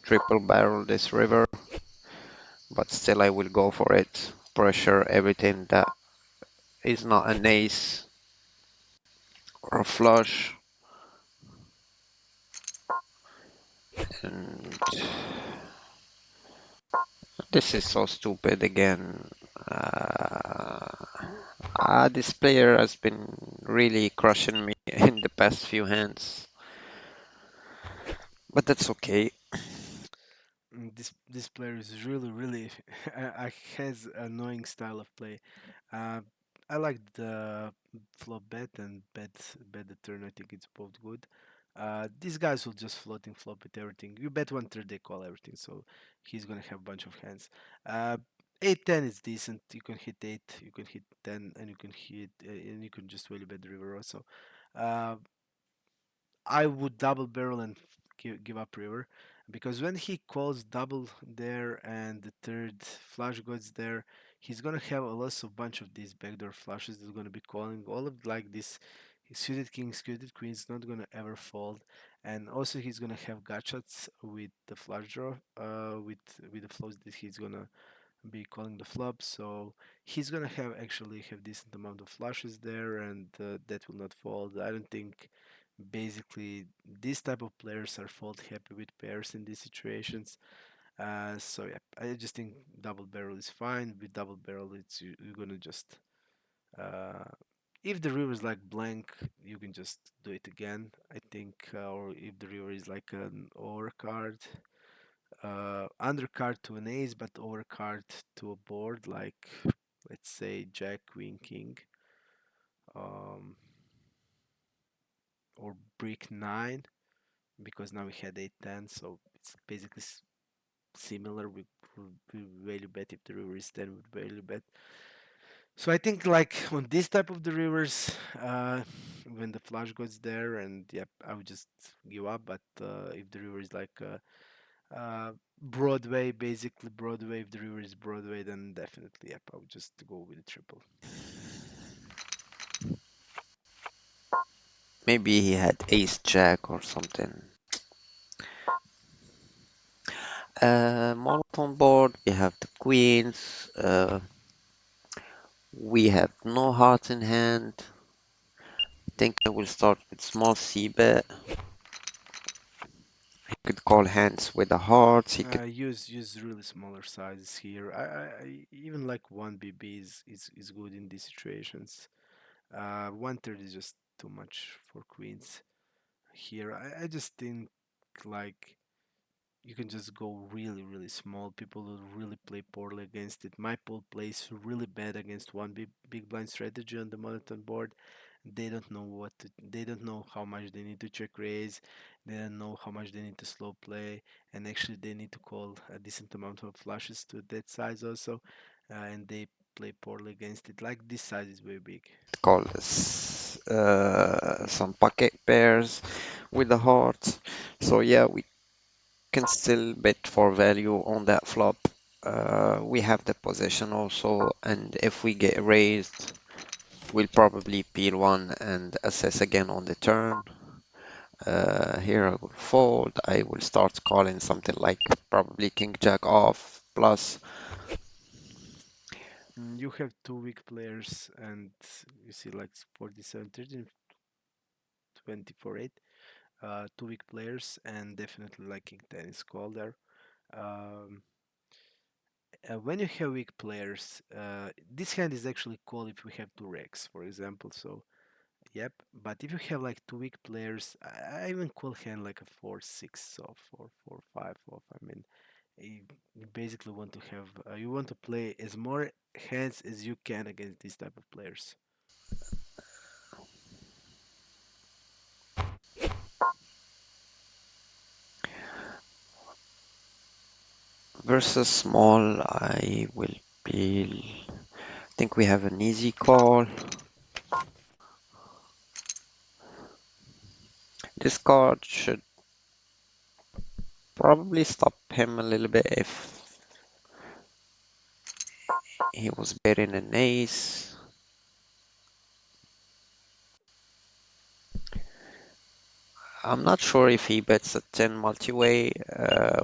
triple barrel this river, but still I will go for it. Pressure everything that is not an ace or a flush. And this is so stupid again. This player has been really crushing me in the past few hands, but that's okay. This player is really has annoying style of play. Uh, I like the flop bet and bet the turn. I think it's both good. These guys will just floating flop with everything. You bet 1/3, they call everything, so he's gonna have a bunch of hands. Uh, 8-10 is decent. You can hit 8, you can hit 10, and and you can just value bet the river also. Uh, I would double barrel and give up river because when he calls double there and the third flush goes there, he's gonna have a loss of bunch of these backdoor flushes. That's gonna be calling all of like this. Suited king, suited queen is not gonna ever fold, and also he's gonna have gotchas with the flush draw, with the flows that he's gonna be calling the flop. So he's gonna have decent amount of flushes there, and that will not fold. I don't think basically these type of players are fold happy with pairs in these situations. So yeah, I just think double barrel is fine. With double barrel, you're gonna just uh, if the river is like blank, you can just do it again. I think, or if the river is like an overcard, undercard to an ace, but overcard to a board like let's say Jack, Queen, King, um, or Brick 9, because now we had 8-10, so it's basically similar. We value bet if the river is 10, we value bet. So I think like on this type of the rivers, when the flush goes there, and yep, I would just give up. But if the river is like Broadway, basically Broadway, if the river is Broadway, then definitely yep, I would just go with the triple. Maybe he had ace jack or something. Monotone board, we have the queens. We have no hearts in hand. I think I will start with small c bet. He could call hands with the hearts. He could Use really smaller sizes here. I even like 1 BB is good in these situations. 1/3 is just too much for queens here. I just think like you can just go really small. People will really play poorly against it. My pool plays really bad against one big blind strategy on the monotone board. They don't know they don't know how much they need to check raise. They don't know how much they need to slow play, and actually they need to call a decent amount of flushes to that size also, and they play poorly against it. Like this size is very big. call this, some pocket pairs with the hearts. So yeah, we can still bet for value on that flop. We have the position also, and if we get raised, we'll probably peel one and assess again on the turn. Here I will fold. I will start calling something like probably king jack off plus. You have two weak players, and you see like 47, 13, 24, 8. Two weak players, and definitely like King 10 is called there. Um, when you have weak players, this hand is actually called if we have two Rex, for example. So, yep. But if you have like two weak players, I even call hand like a 4-6 or 4-4-5 off. I mean, you basically want to have, you want to play as more hands as you can against these type of players. Versus small, I will peel. I think we have an easy call. This card should probably stop him a little bit He was betting an ace. I'm not sure if he bets a 10 multi-way.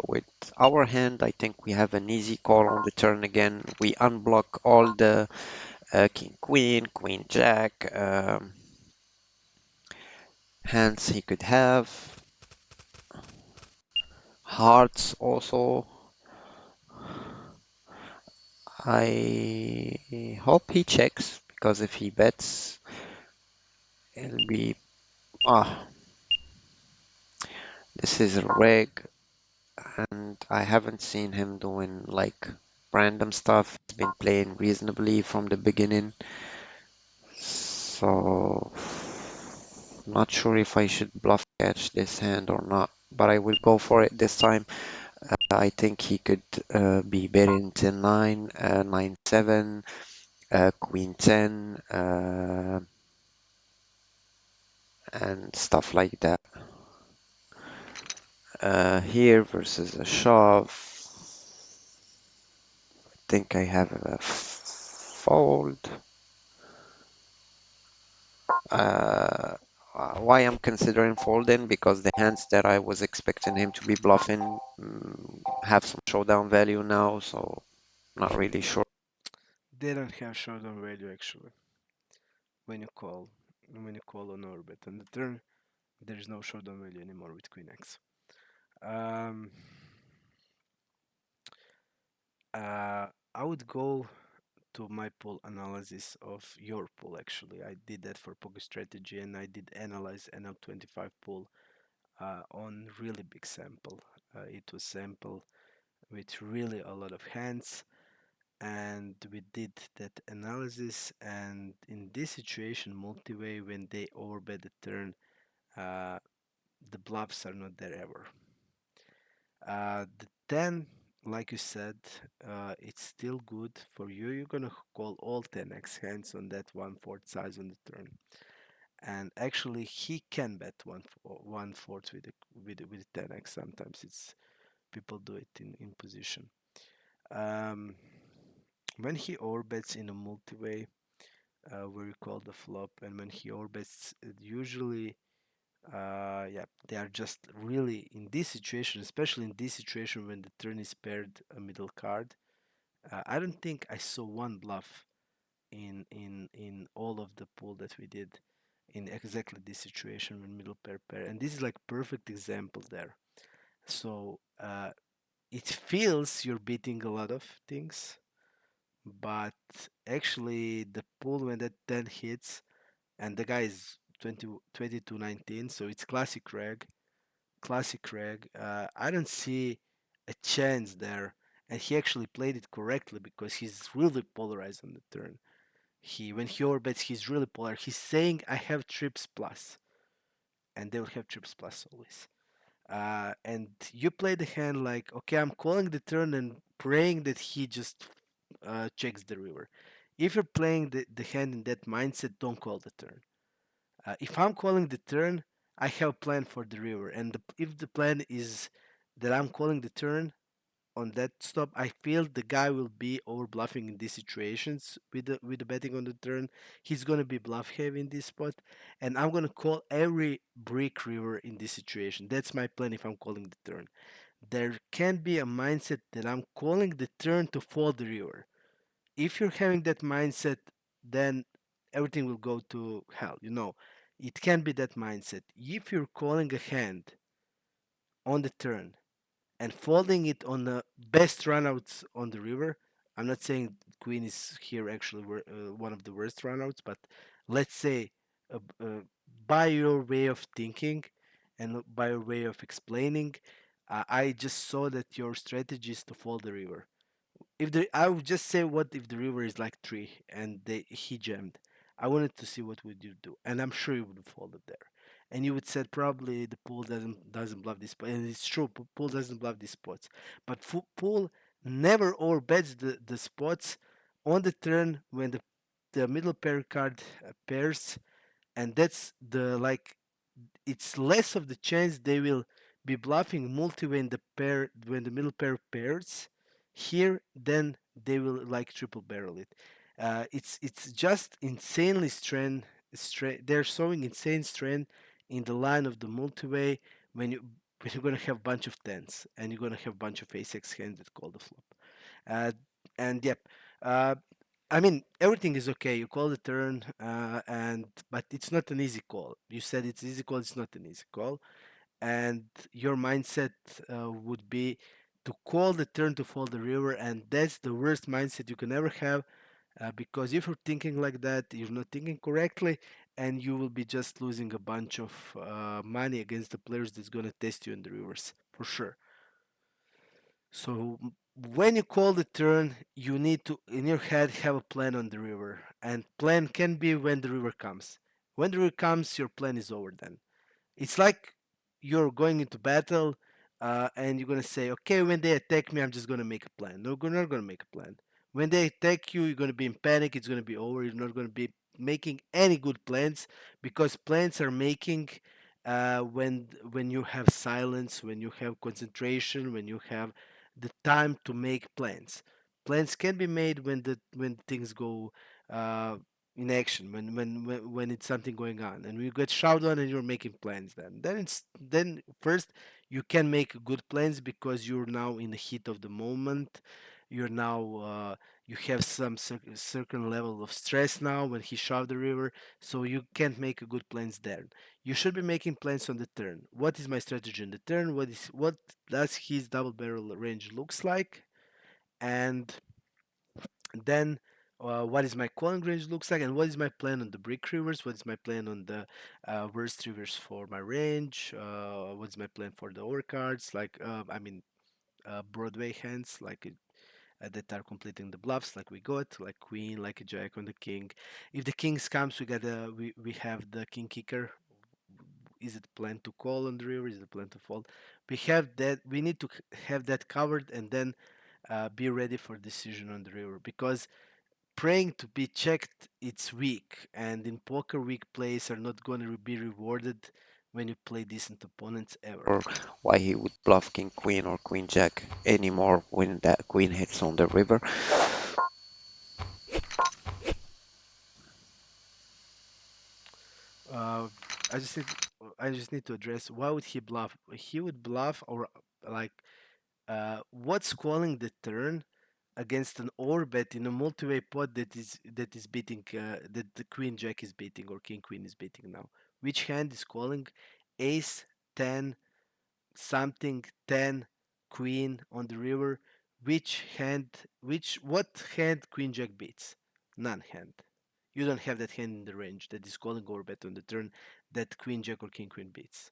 With our hand, I think we have an easy call on the turn again. We unblock all the king queen, queen jack hands he could have. Hearts also. I hope he checks because if he bets, it'll be ah. This is a reg, and I haven't seen him doing like random stuff. He's been playing reasonably from the beginning, so not sure if I should bluff catch this hand or not. But I will go for it this time. I think he could be betting 10-9, 9-7, queen 10, and stuff like that. Here versus a shove. I think I have a fold. Uh, why I'm considering folding? Because the hands that I was expecting him to be bluffing have some showdown value now, so not really sure. They don't have showdown value actually. When you call, when you call on orbit on the turn, there is no showdown value anymore with Queen X. Um, I would go to my pool analysis of your pool actually. I did that for Poker Strategy and I did analyze NL25 pool on really big sample. It was sample with really a lot of hands and we did that analysis and in this situation multi-way when they overbet the turn uh, the bluffs are not there ever. The 10, like you said, it's still good for you. You're gonna call all 10x hands on that one fourth size on the turn. And actually, he can bet one fourth with with 10x. Sometimes it's people do it in position. Um, when he overbets in a multi-way, where you call the flop, and when he overbets, usually yeah, they are just really in this situation, especially in this situation when the turn is paired a middle card. I don't think I saw one bluff in all of the pool that we did in exactly this situation when middle pair, and this is like perfect example there. So it feels you're beating a lot of things, but actually the pool when that 10 hits and the guy is 22-19, so it's classic reg. I don't see a chance there, and he actually played it correctly because he's really polarized on the turn. He when he overbets, he's really polar. He's saying I have trips plus, and they will have trips plus always. And you play the hand like okay, I'm calling the turn and praying that he just checks the river. If you're playing the hand in that mindset, don't call the turn. If I'm calling the turn, I have a plan for the river, and if the plan is that I'm calling the turn on that stop, I feel the guy will be over bluffing in these situations with the betting on the turn. He's gonna be bluff heavy in this spot, and I'm gonna call every brick river in this situation. That's my plan if I'm calling the turn. There can be a mindset that I'm calling the turn to fold the river. If you're having that mindset, then everything will go to hell. It can be that mindset. If you're calling a hand on the turn and folding it on the best runouts on the river, I'm not saying queen is here actually one of the worst runouts, but let's say uh, uh, by your way of thinking and by your way of explaining, I just saw that your strategy is to fold the river. If the I would just say what if the river is like three and he jammed. I wanted to see what would you do, and I'm sure you would have folded there. And you would said probably the pool doesn't bluff this spot, and it's true. Pool doesn't bluff these spots, but pool never overbets the spots on the turn when the middle pair card pairs, and that's the like it's less of the chance they will be bluffing multi when the middle pair pairs Here, then they will like triple barrel it. It's just insanely they're showing insane strength in the line of the multi-way when you when you're gonna have bunch of tens and you're gonna have bunch of ace-x hands that call the flop. Uh, and yep, uh, I mean everything is okay. You call the turn, and but it's not an easy call. You said it's easy call. It's not an easy call, and your mindset would be to call the turn to fold the river, and that's the worst mindset you can ever have, because if you're thinking like that, you're not thinking correctly, and you will be just losing a bunch of money against the players that's going to test you in the rivers for sure. So when you call the turn, you need to in your head have a plan on the river, and plan can be when the river comes. When the river comes, your plan is over then. It's like you're going into battle, and you're gonna say, okay, when they attack me, I'm just gonna make a plan. No, you're not gonna make a plan. When they attack you, you're gonna be in panic. It's gonna be over. You're not gonna be making any good plans, because plans are making when you have silence, when you have concentration, when you have the time to make plans. Plans can be made when things go in action, when it's something going on and you get shouted on and you're making plans. Then first you can make good plans because you're now in the heat of the moment. You're now you have some certain level of stress now when he shoved the river, so you can't make a good plans there. You should be making plans on the turn. What is my strategy on the turn? What does his double barrel range looks like? And then what is my calling range looks like, and what is my plan on the brick rivers, what is my plan on the worst rivers for my range, what's my plan for the overcards, like Broadway hands, that are completing the bluffs, like we got, like queen, like a jack on the king. If the kings comes, we have the king kicker. Is it plan to call on the river, is it plan to fold? We have that, we need to have that covered, and then be ready for decision on the river, because praying to be checked, it's weak, and in poker weak plays are not going to be rewarded when you play decent opponents ever. Or why he would bluff king queen or queen jack anymore when that queen hits on the river. uh, I just need I just need to address, why would he bluff? He would bluff, or like what's calling the turn against an overbet in a multi-way pot that is beating, that the queen jack is beating or king queen is beating now. Which hand is calling? Ace 10 something 10 queen on the river. What hand queen jack beats? None hand. You don't have that hand in the range that is calling overbet on the turn that queen jack or king queen beats.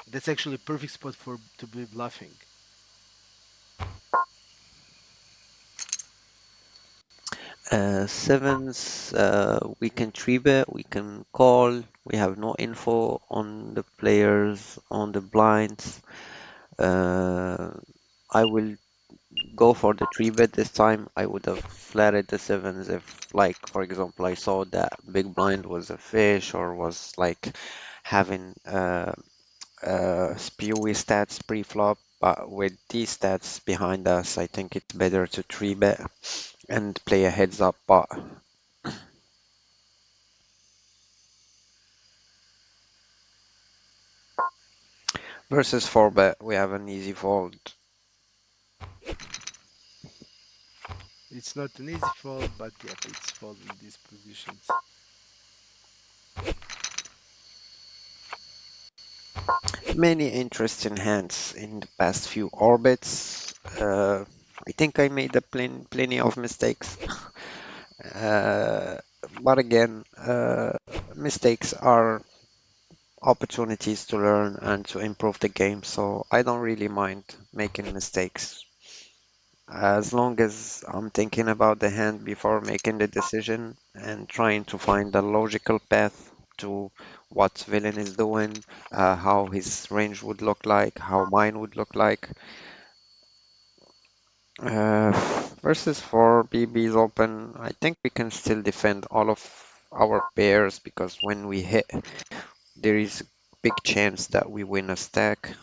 That's actually a perfect spot for to be bluffing. Sevens, we can three bet, we can call. We have no info on the players, on the blinds. Uh, I will go for the three bet this time. I would have flatted the sevens if, like, for example, I saw that big blind was a fish or was like having spewy stats pre-flop. But with these stats behind us, I think it's better to three bet and play a heads up pot versus four bet. We have an easy fold. It's not an easy fold, but yep, it's fold in these positions. Many interesting hands in the past few orbits. I think I made plenty of mistakes. Uh, but again, mistakes are opportunities to learn and to improve the game, so I don't really mind making mistakes. As long as I'm thinking about the hand before making the decision and trying to find a logical path to what villain is doing, how his range would look like, how mine would look like. Uh, versus 4 BBs open, I think we can still defend all of our pairs because when we hit, there is a big chance that we win a stack.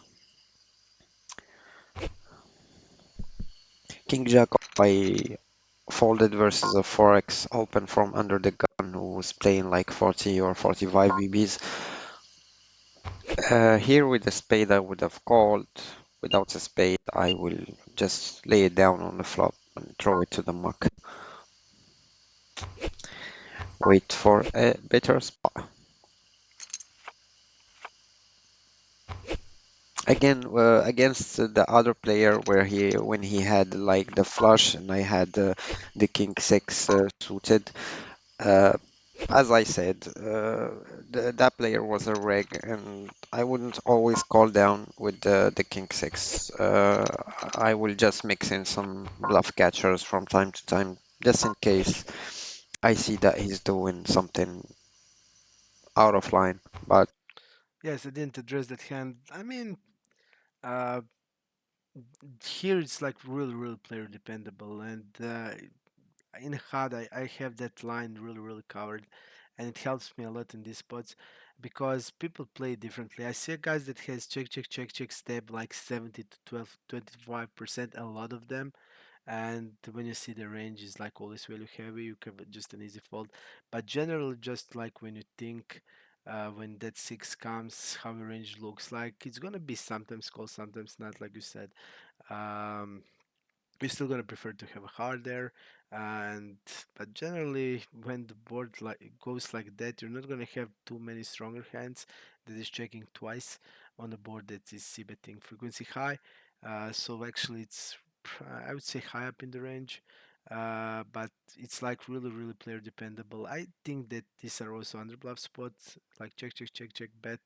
King Jack, I folded versus a 4x open from under the gun who was playing like 40 or 45 BBs. Here with the spade, I would have called. Without a spade, I will just lay it down on the flop and throw it to the muck. Wait for a better spot. Again, against the other player where when he had like the flush and I had the king six suited. Uh, as I said, that player was a reg, and I wouldn't always call down with the king six. I will just mix in some bluff catchers from time to time, just in case I see that he's doing something out of line. But Yes, I didn't address that hand. I mean, uh, here it's like really, really player dependable, and in HUD I have that line really, really covered, and it helps me a lot in these spots because people play differently. I see guys that has check, check, check, check step like 70 to 12, 25%, a lot of them. And when you see the range is like always value heavy, you can just an easy fold. But generally, just like when you think, when that six comes, how your range looks like, it's gonna be sometimes called, sometimes not, like you said. Um, we're still gonna prefer to have a heart there, and but generally when the board like goes like that, you're not gonna have too many stronger hands that is checking twice on a board that is c betting frequency high. So actually it's I would say high up in the range, but it's like really, really player dependable. I think that these are also under bluff spots, like check, check, check, check, bet,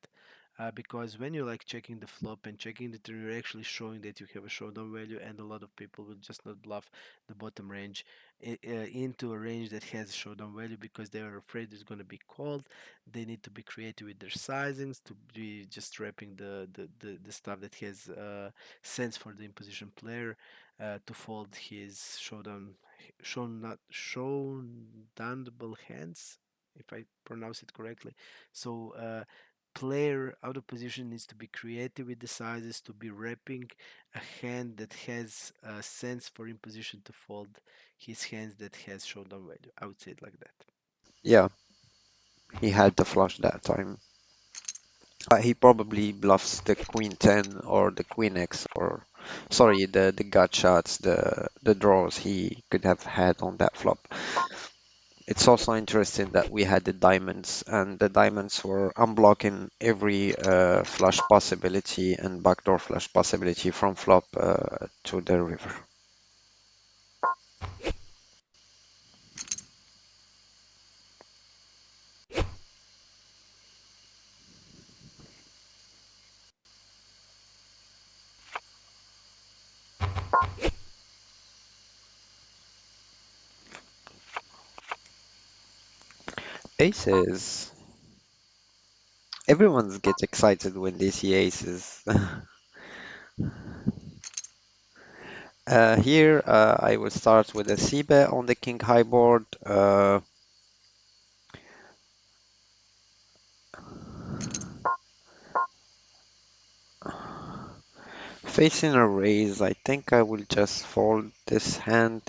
because when you're like checking the flop and checking the turn, you're actually showing that you have a showdown value, and a lot of people will just not bluff the bottom range into a range that has a showdown value because they are afraid it's going to be called. They need to be creative with their sizings to be just wrapping the stuff that has sense for the imposition player to fold his showdownable hands, if I pronounce it correctly. So player out of position needs to be creative with the sizes to be wrapping a hand that has a sense for imposition to fold his hands that has showdown value. I would say it like that. yeah, he had the flush that time. He probably bluffs the queen 10 or the queen x or sorry, the gut shots, the draws he could have had on that flop. It's also interesting that we had the diamonds and the diamonds were unblocking every flush possibility and backdoor flush possibility from flop to the river. Aces. Everyone gets excited when they see aces. Here, I will start with a c-bet on the king high board. Facing a raise, I think I will just fold this hand.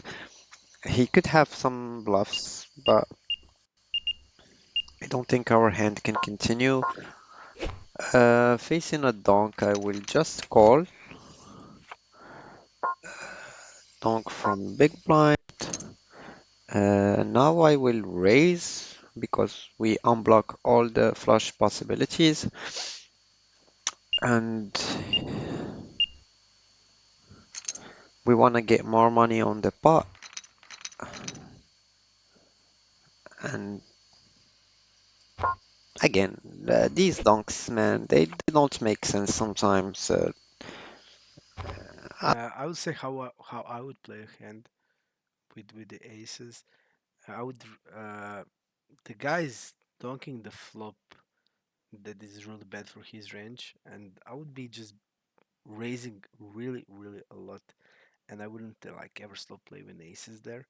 He could have some bluffs, but I don't think our hand can continue. Facing a donk, I will just call. Donk from big blind. Now I will raise because we unblock all the flush possibilities. And we want to get more money on the pot. And again, these donks, man, they don't make sense sometimes. Uh, I would say how I would play a hand with the aces. I would the guy is donking the flop that is really bad for his range, and I would be just raising really, really a lot, and I wouldn't like ever slow play when ace is there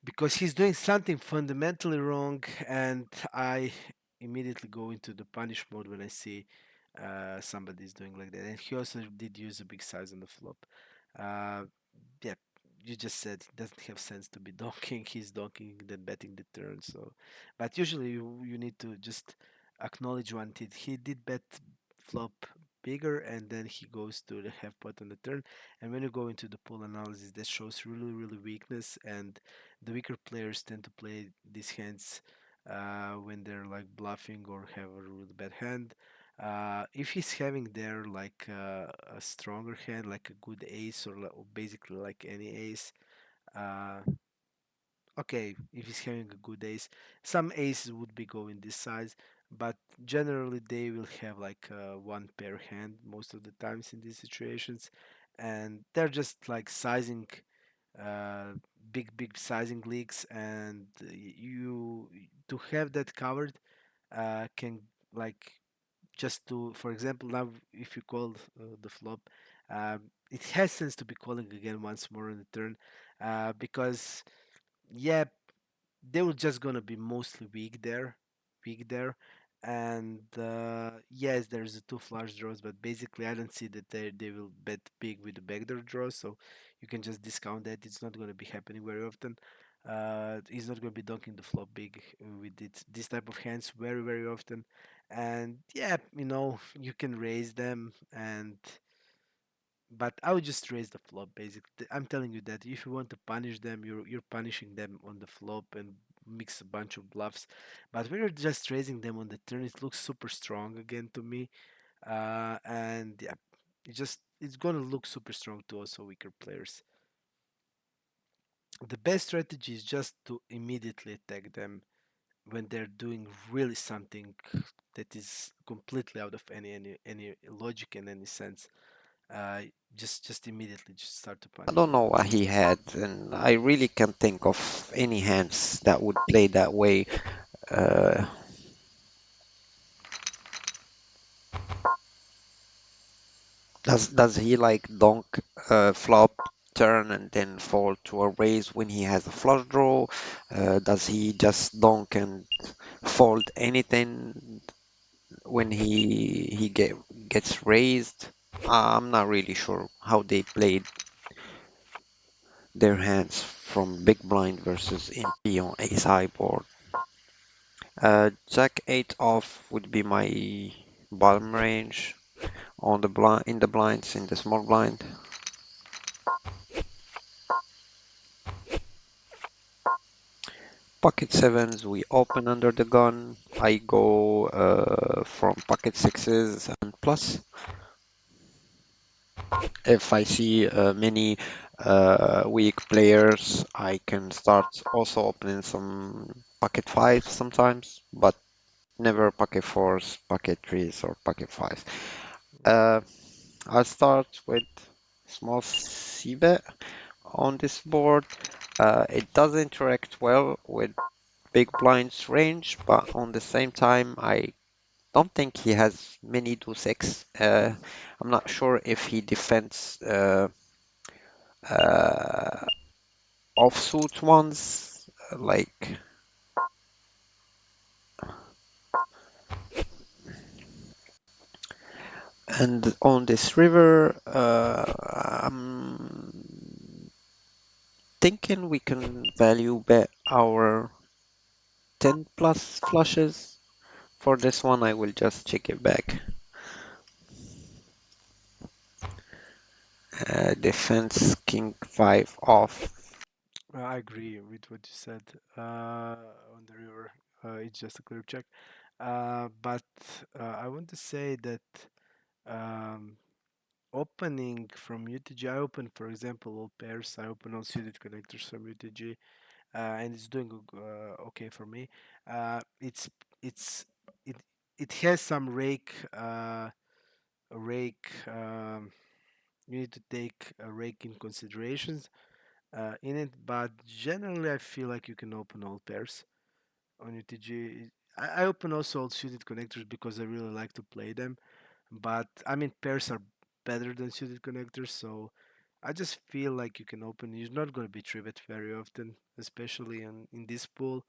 because he's doing something fundamentally wrong, and I immediately go into the punish mode when I see somebody's doing like that. And he also did use a big size on the flop. yeah, you just said it doesn't have sense to be donking. He's donking, then betting the turn. So, but usually you need to just acknowledge one did he did bet flop bigger, and then he goes to the half pot on the turn. And when you go into the pool analysis, that shows really weakness, and the weaker players tend to play these hands when they're like bluffing or have a really bad hand. If he's having there like a stronger hand, like a good ace or basically like any ace, uh, okay, if he's having a good ace, some aces would be going this size, but generally they will have like one pair hand most of the times in these situations, and they're just like sizing, uh, big sizing leaks, and you to have that covered can like just to, for example, now if you call the flop, it has sense to be calling again once more on the turn, because yeah, they were just gonna be mostly weak there, and yes, there's the two flush draws, but basically I don't see that they will bet big with the backdoor draws, so you can just discount that. It's not gonna be happening very often. He's not gonna be dunking the flop big with this type of hands very often, and yeah, you can raise them and but I would just raise the flop basically. I'm telling you that if you want to punish them, you're punishing them on the flop and mix a bunch of bluffs. But when you're just raising them on the turn, it looks super strong again to me. And yeah, it's gonna look super strong to also weaker players. The best strategy is just to immediately attack them when they're doing really something that is completely out of any logic and any sense. Uh, just immediately just start to I punish don't them. know what he had, and I really can't think of any hands that would play that way. Uh, does he like donk flop turn and then fold to a raise when he has a flush draw? Does he just donk and fold anything when gets raised? I'm not really sure how they played their hands from big blind versus MP on ace high board. Jack 8 off would be my bottom range on the blind in the blinds in the small blind. Pocket sevens we open under the gun. I go from pocket sixes and plus. If I see many weak players, I can start also opening some pocket fives sometimes, but never pocket fours, pocket threes, or pocket fives. Uh, I'll start with small c bet on this board. It does interact well with big blind's range, but on the same time, I don't think he has many deuce X. I'm not sure if he defends uh, offsuit ones, like, and on this river, I'm thinking we can value bet our 10 plus flushes. For this one, I will just check it back. Defense king 5 off. I agree with what you said on the river. It's just a clear check. But I want to say that um, opening from UTG, I open, for example, all pairs. I open all suited connectors from UTG, and it's doing okay for me. It's it it has some rake. You need to take a rake in considerations in it, but generally I feel like you can open all pairs on UTG. I open also all suited connectors because I really like to play them, but I mean pairs are better than suited connectors, so I just feel like you can open. You're not going to be trivet very often, especially in this pool,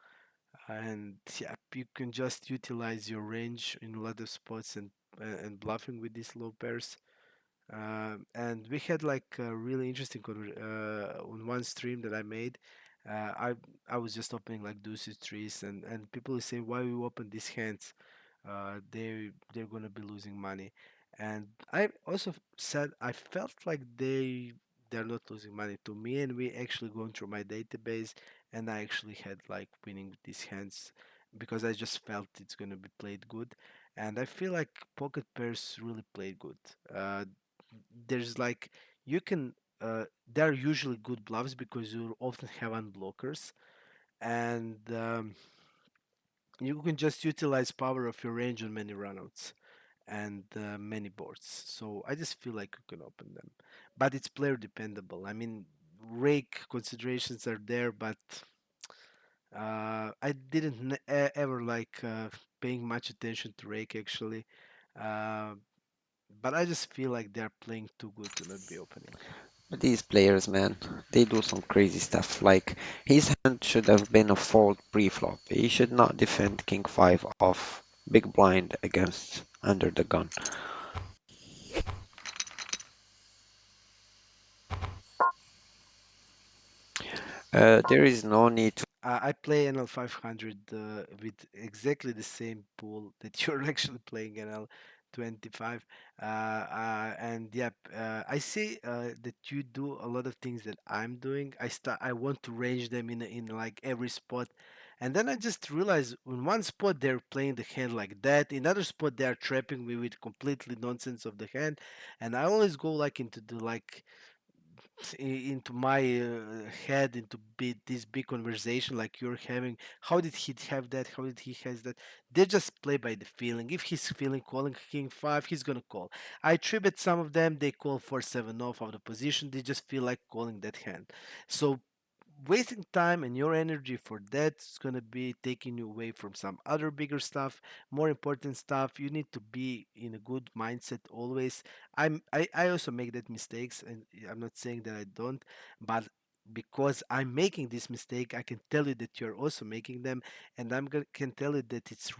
and yeah, you can just utilize your range in a lot of spots and bluffing with these low pairs. And we had like a really interesting on one stream that I made. Uh, I I was just opening like deuces trees, and people will say why we open these hands. They're gonna be losing money, and I also said I felt like they're not losing money to me, and we actually going through my database, and I actually had like winning with these hands because I just felt it's gonna be played good, and I feel like pocket pairs really played good. Uh, there's like you can they're usually good bluffs because you often have unblockers and you can just utilize power of your range on many runouts and many boards. So I just feel like you can open them, but it's player dependable. I mean, rake considerations are there, but I didn't ever like paying much attention to rake actually. Uh, but I just feel like they're playing too good to not be opening. But these players, man, they do some crazy stuff. Like his hand should have been a fold pre-flop. He should not defend king 5 off big blind against under the gun. There is no need to. I play NL 500 with exactly the same pool that you're actually playing NL 25. And yep, I see that you do a lot of things that I'm doing. I want to range them in like every spot. And then I just realize in one spot they're playing the hand like that. In other spot they are trapping me with completely nonsense of the hand. And I always go like into the like into my head into this big conversation like you're having. How did he have that? How did he has that? They just play by the feeling. If he's feeling calling king 5, he's gonna call. I tribute some of them, they call 4-7 off of the position, they just feel like calling that hand. So wasting time and your energy for that is going to be taking you away from some other bigger stuff, more important stuff. You need to be in a good mindset always. I also make that mistakes, and I'm not saying that I don't, but because I'm making this mistake, I can tell you that you're also making them, and can tell you that it's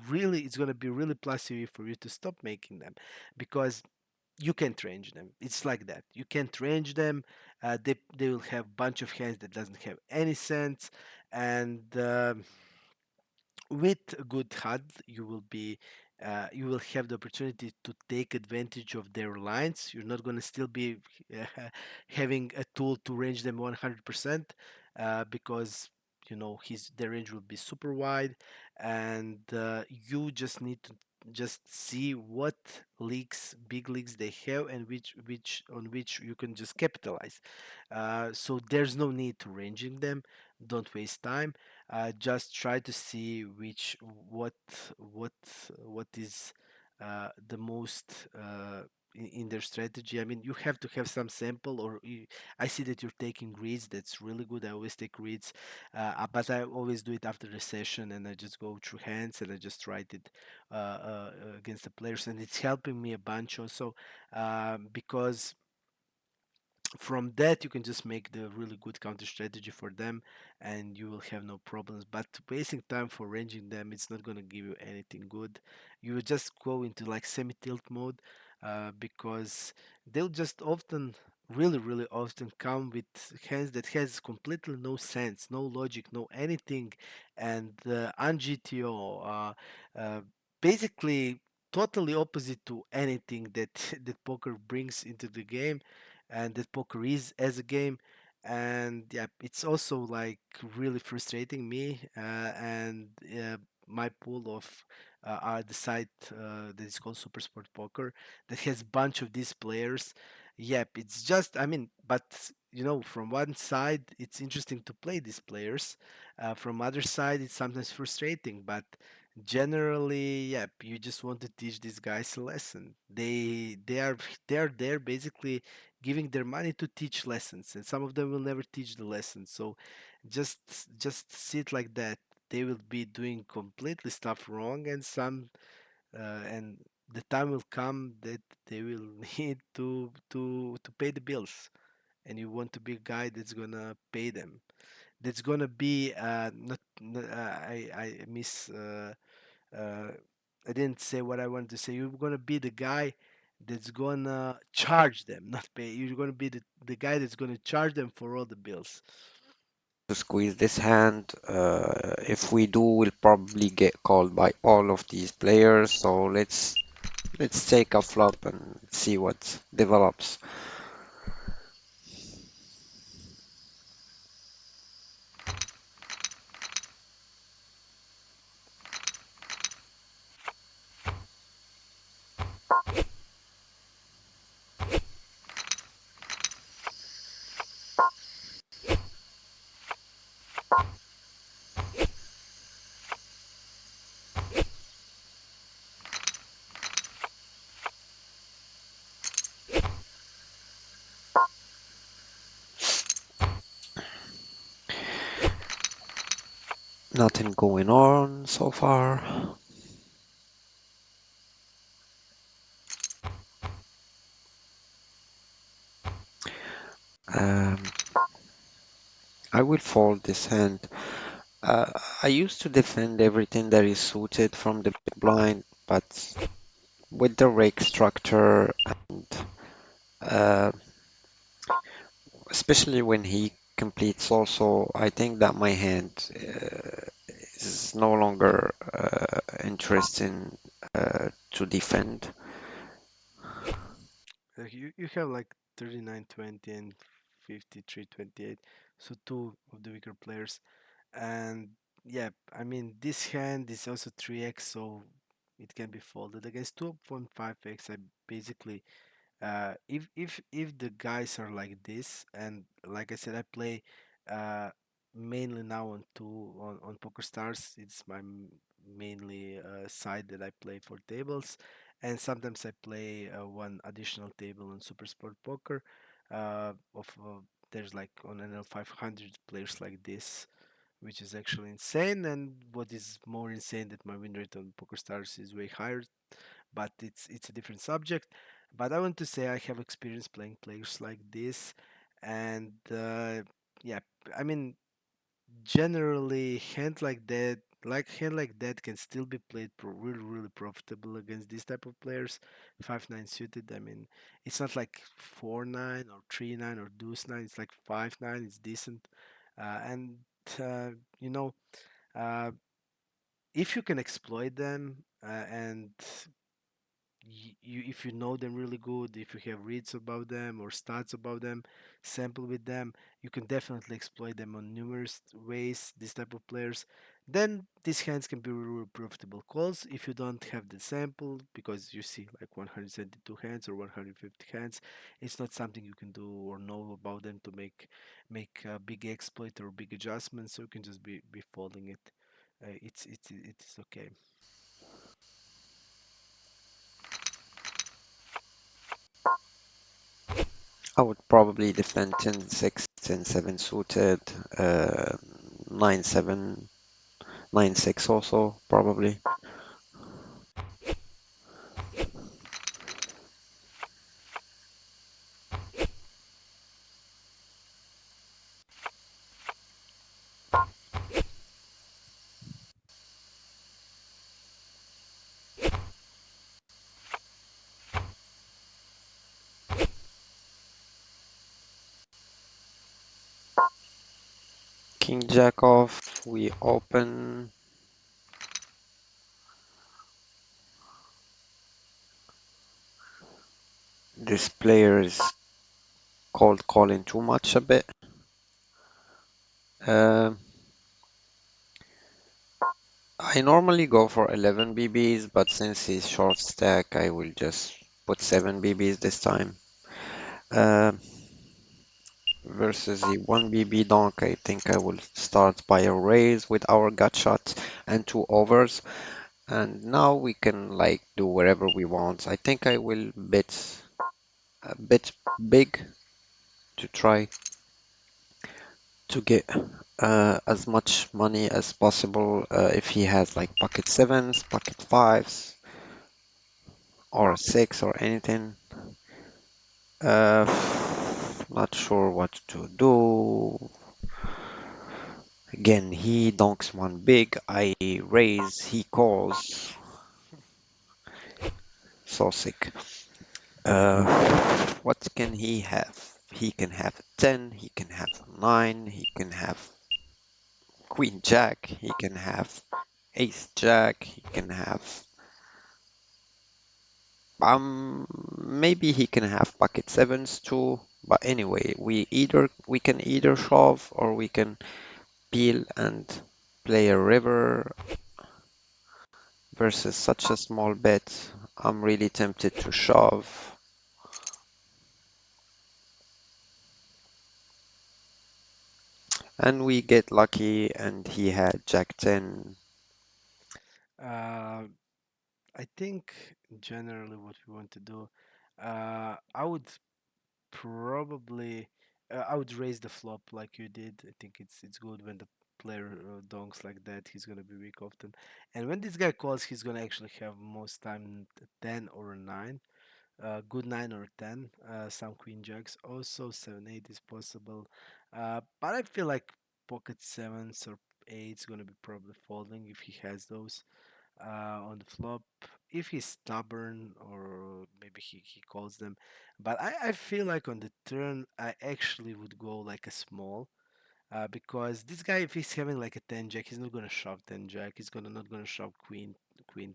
going to be really plus you for you to stop making them, because you can't range them. It's like that. You can't range them. They will have bunch of hands that doesn't have any sense, and with a good HUD, you will have the opportunity to take advantage of their lines. You're not going to still be having a tool to range them 100% because his their range will be super wide, and you just need to just see what big leaks they have, and which you can just capitalize. So there's no need to ranging them. Don't waste time. Just try to see what what what is the most in their strategy. I mean, you have to have some sample, I see that you're taking reads. That's really good. I always take reads, but I always do it after the session, and I just go through hands and I just write it against the players, and it's helping me a bunch also because from that you can just make the really good counter strategy for them, and you will have no problems. But wasting time for ranging them, it's not going to give you anything good. You will just go into like semi tilt mode because they'll just often really often come with hands that has completely no sense, no logic, no anything, and on GTO basically totally opposite to anything that that poker brings into the game, and that poker is as a game. And yeah, it's also like really frustrating me, and my pool of are the site that is called Super Sport Poker that has bunch of these players. Yep, it's just, I mean, but from one side it's interesting to play these players, from other side it's sometimes frustrating, but generally, yep, you just want to teach these guys a lesson. They are there basically giving their money to teach lessons, and some of them will never teach the lesson. So just just sit like that. They will be doing completely stuff wrong, and and the time will come that they will need to pay the bills, and you want to be a guy that's gonna pay them. That's gonna be not I miss I didn't say what I wanted to say. You're gonna be the guy that's gonna charge them, not pay. You're gonna be the guy that's gonna charge them for all the bills. To squeeze this hand. If we do, we'll probably get called by all of these players. So let's take a flop and see what develops. Nothing going on so far. Um, I will fold this hand. Uh, I used to defend everything that is suited from the big blind, but with the rake structure and uh, especially when he completes also, I think that my hand is no longer interesting to defend. Like you have like 39-20 and 53-28, so two of the weaker players. And yeah, I mean, this hand is also 3x, so it can be folded. Against 2.5x, I basically, if the guys are like this, and like I said, I play uh mainly now on on Poker Stars. It's my mainly side that I play for tables, and sometimes I play one additional table on Super Sport Poker. Of There's like on NL 500 players like this, which is actually insane. And what is more insane that my win rate on Poker Stars is way higher, but it's a different subject. But I want to say I have experience playing players like this, and yeah, I mean generally hand like that can still be played really profitable against this type of players. 5-9 suited. I mean, it's not like 4-9 or 3-9 or deuce 9. It's like 5-9. It's decent, and uh, you know. Uh, if you can exploit them and if you know them really good, if you have reads about them or stats about them, sample with them, you can definitely exploit them on numerous ways. This type of players, then these hands can be really profitable calls. If you don't have the sample, because you see like 172 hands or 150 hands, it's not something you can do or know about them to make a big exploit or big adjustments. So you can just be folding it. It's okay. I would probably defend 10-6, 10-7 suited, uh, 9-7, 9-6 also probably. King Jack off, we open. This player is cold calling too much a bit. Uh, I normally go for 11 BBs, but since he's short stack, I will just put 7 BBs this time. Uh, versus the 1 BB donk, I think I will start by a raise with our gut shot and two overs. And now we can like do wherever we want. I think I will bet a bit big to try to get as much money as possible if he has like pocket sevens, pocket fives, or a six or anything. Uh, not sure what to do. Again, he donks one big, I raise, he calls. So sick. What can he have? He can have a 10, he can have a 9, he can have Queen Jack, he can have Ace Jack, he can have maybe he can have pocket sevens too. But anyway, we can either shove or we can peel and play a river versus such a small bet. I'm really tempted to shove. And we get lucky and he had Jack 10. Uh, I think generally what we want to do, I would probably I would raise the flop like you did. I think it's good when the player donks like that. He's gonna be weak often, and when this guy calls, he's gonna actually have most time a 10 or a 9. Good 9 or 10. Some queen jacks also 7 8 is possible, but I feel like pocket sevens or eights gonna be probably folding if he has those on the flop. If he's stubborn or maybe he calls them. But I feel like on the turn, I actually would go like a small. Because this guy, if he's having like a 10 jack, he's not gonna shove 10 jack. He's gonna not gonna shove queen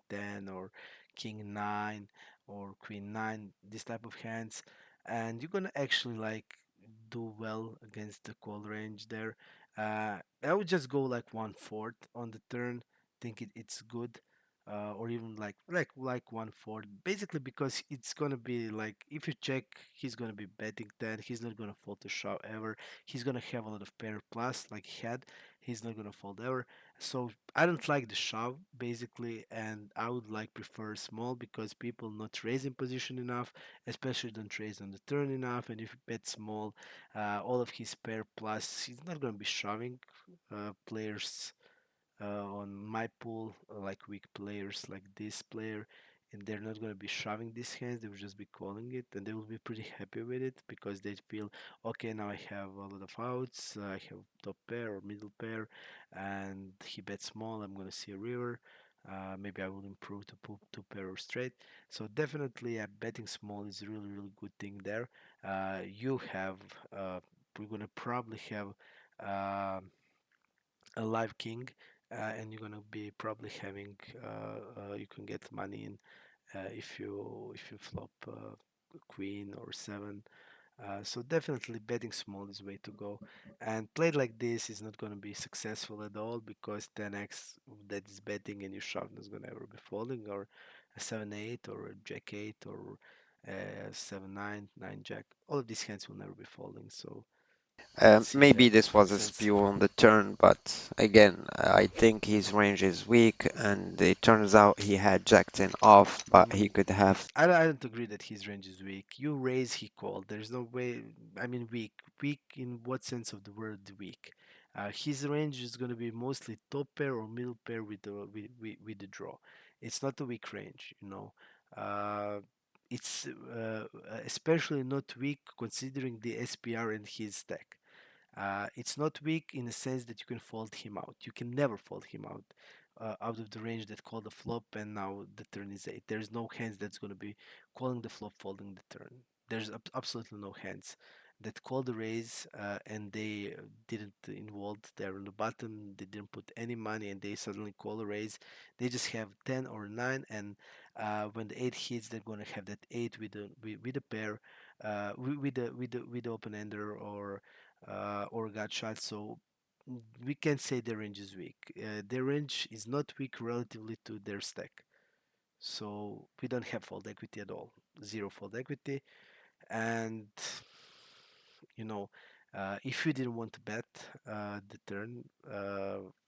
10 or king 9 or queen 9. This type of hands, and you're gonna actually like do well against the call range there. I would just go like 1/4 on the turn. Think it's good. Or even like 1/4, basically because it's gonna be like if you check, he's gonna be betting 10. He's not gonna fold to shove ever. He's gonna have a lot of pair plus like he had. He's not gonna fold ever. So I don't like the shove basically, and I would like prefer small because people not raising position enough, especially don't raise on the turn enough. And if you bet small, all of his pair plus, he's not gonna be shoving players on my pool, like weak players like this player, and they're not going to be shoving these hands, they will just be calling it, and they will be pretty happy with it because they feel, okay, now I have a lot of outs, I have top pair or middle pair, and he bets small, I'm going to see a river. Maybe I will improve to put two pair or straight. So definitely, betting small is a really, really good thing there. You have, we're gonna probably have um a live king, and you're gonna be probably having you can get money in if you flop queen or seven. So definitely betting small is way to go, and played like this is not gonna be successful at all because 10x that is betting and your shove is gonna ever be folding, or a 7 8 or a jack 8 or 7 9 9 jack. All of these hands will never be folding. So I don't see Maybe that this was a sense. spew on the turn, but again, I think his range is weak, and it turns out he had Jack 10 off, but he Mm, could have. I don't agree that his range is weak. You raise, he called. There's no way. I mean, weak. Weak in what sense of the word weak? His range is going to be mostly top pair or middle pair with the draw. It's not a weak range, you know. Uh, it's especially not weak considering the SPR in his stack. It's not weak in the sense that you can fold him out. You can never fold him out of the range that called the flop, and now the turn is 8. There's no hands that's going to be calling the flop, folding the turn. There's absolutely no hands that call the raise, and they didn't involve. They're on the bottom. They didn't put any money, and they suddenly call a raise. They just have 10 or 9, and when the 8 hits, they're going to have that 8 with a pair, with the open ender or gut shot. So we can say their range is weak. Their range is not weak relatively to their stack. So we don't have fold equity at all. Zero fold equity. And you know, if you didn't want to bet the turn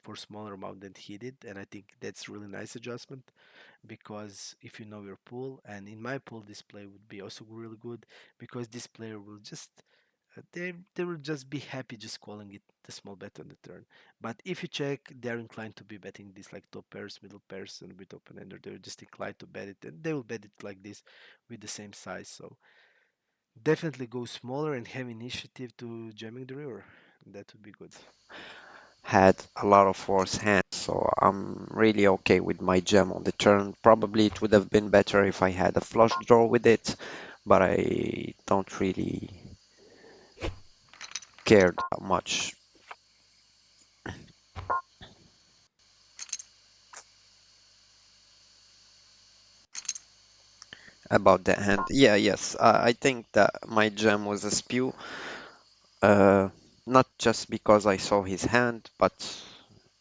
for smaller amount than he did, and I think that's really nice adjustment because if you know your pool, and in my pool, this play would be also really good because this player will just they will just be happy just calling it the small bet on the turn. But if you check, they're inclined to be betting this like top pairs, middle pairs, and with open ender. They're just inclined to bet it, and they will bet it like this with the same size. So definitely go smaller and have initiative to jamming the river. That would be good. Had a lot of force hands, so I'm really okay with my gem on the turn. Probably it would have been better if I had a flush draw with it, but I don't really care that much about the hand. Yeah, yes, I think that my gem was a spew, uh, not just because I saw his hand, but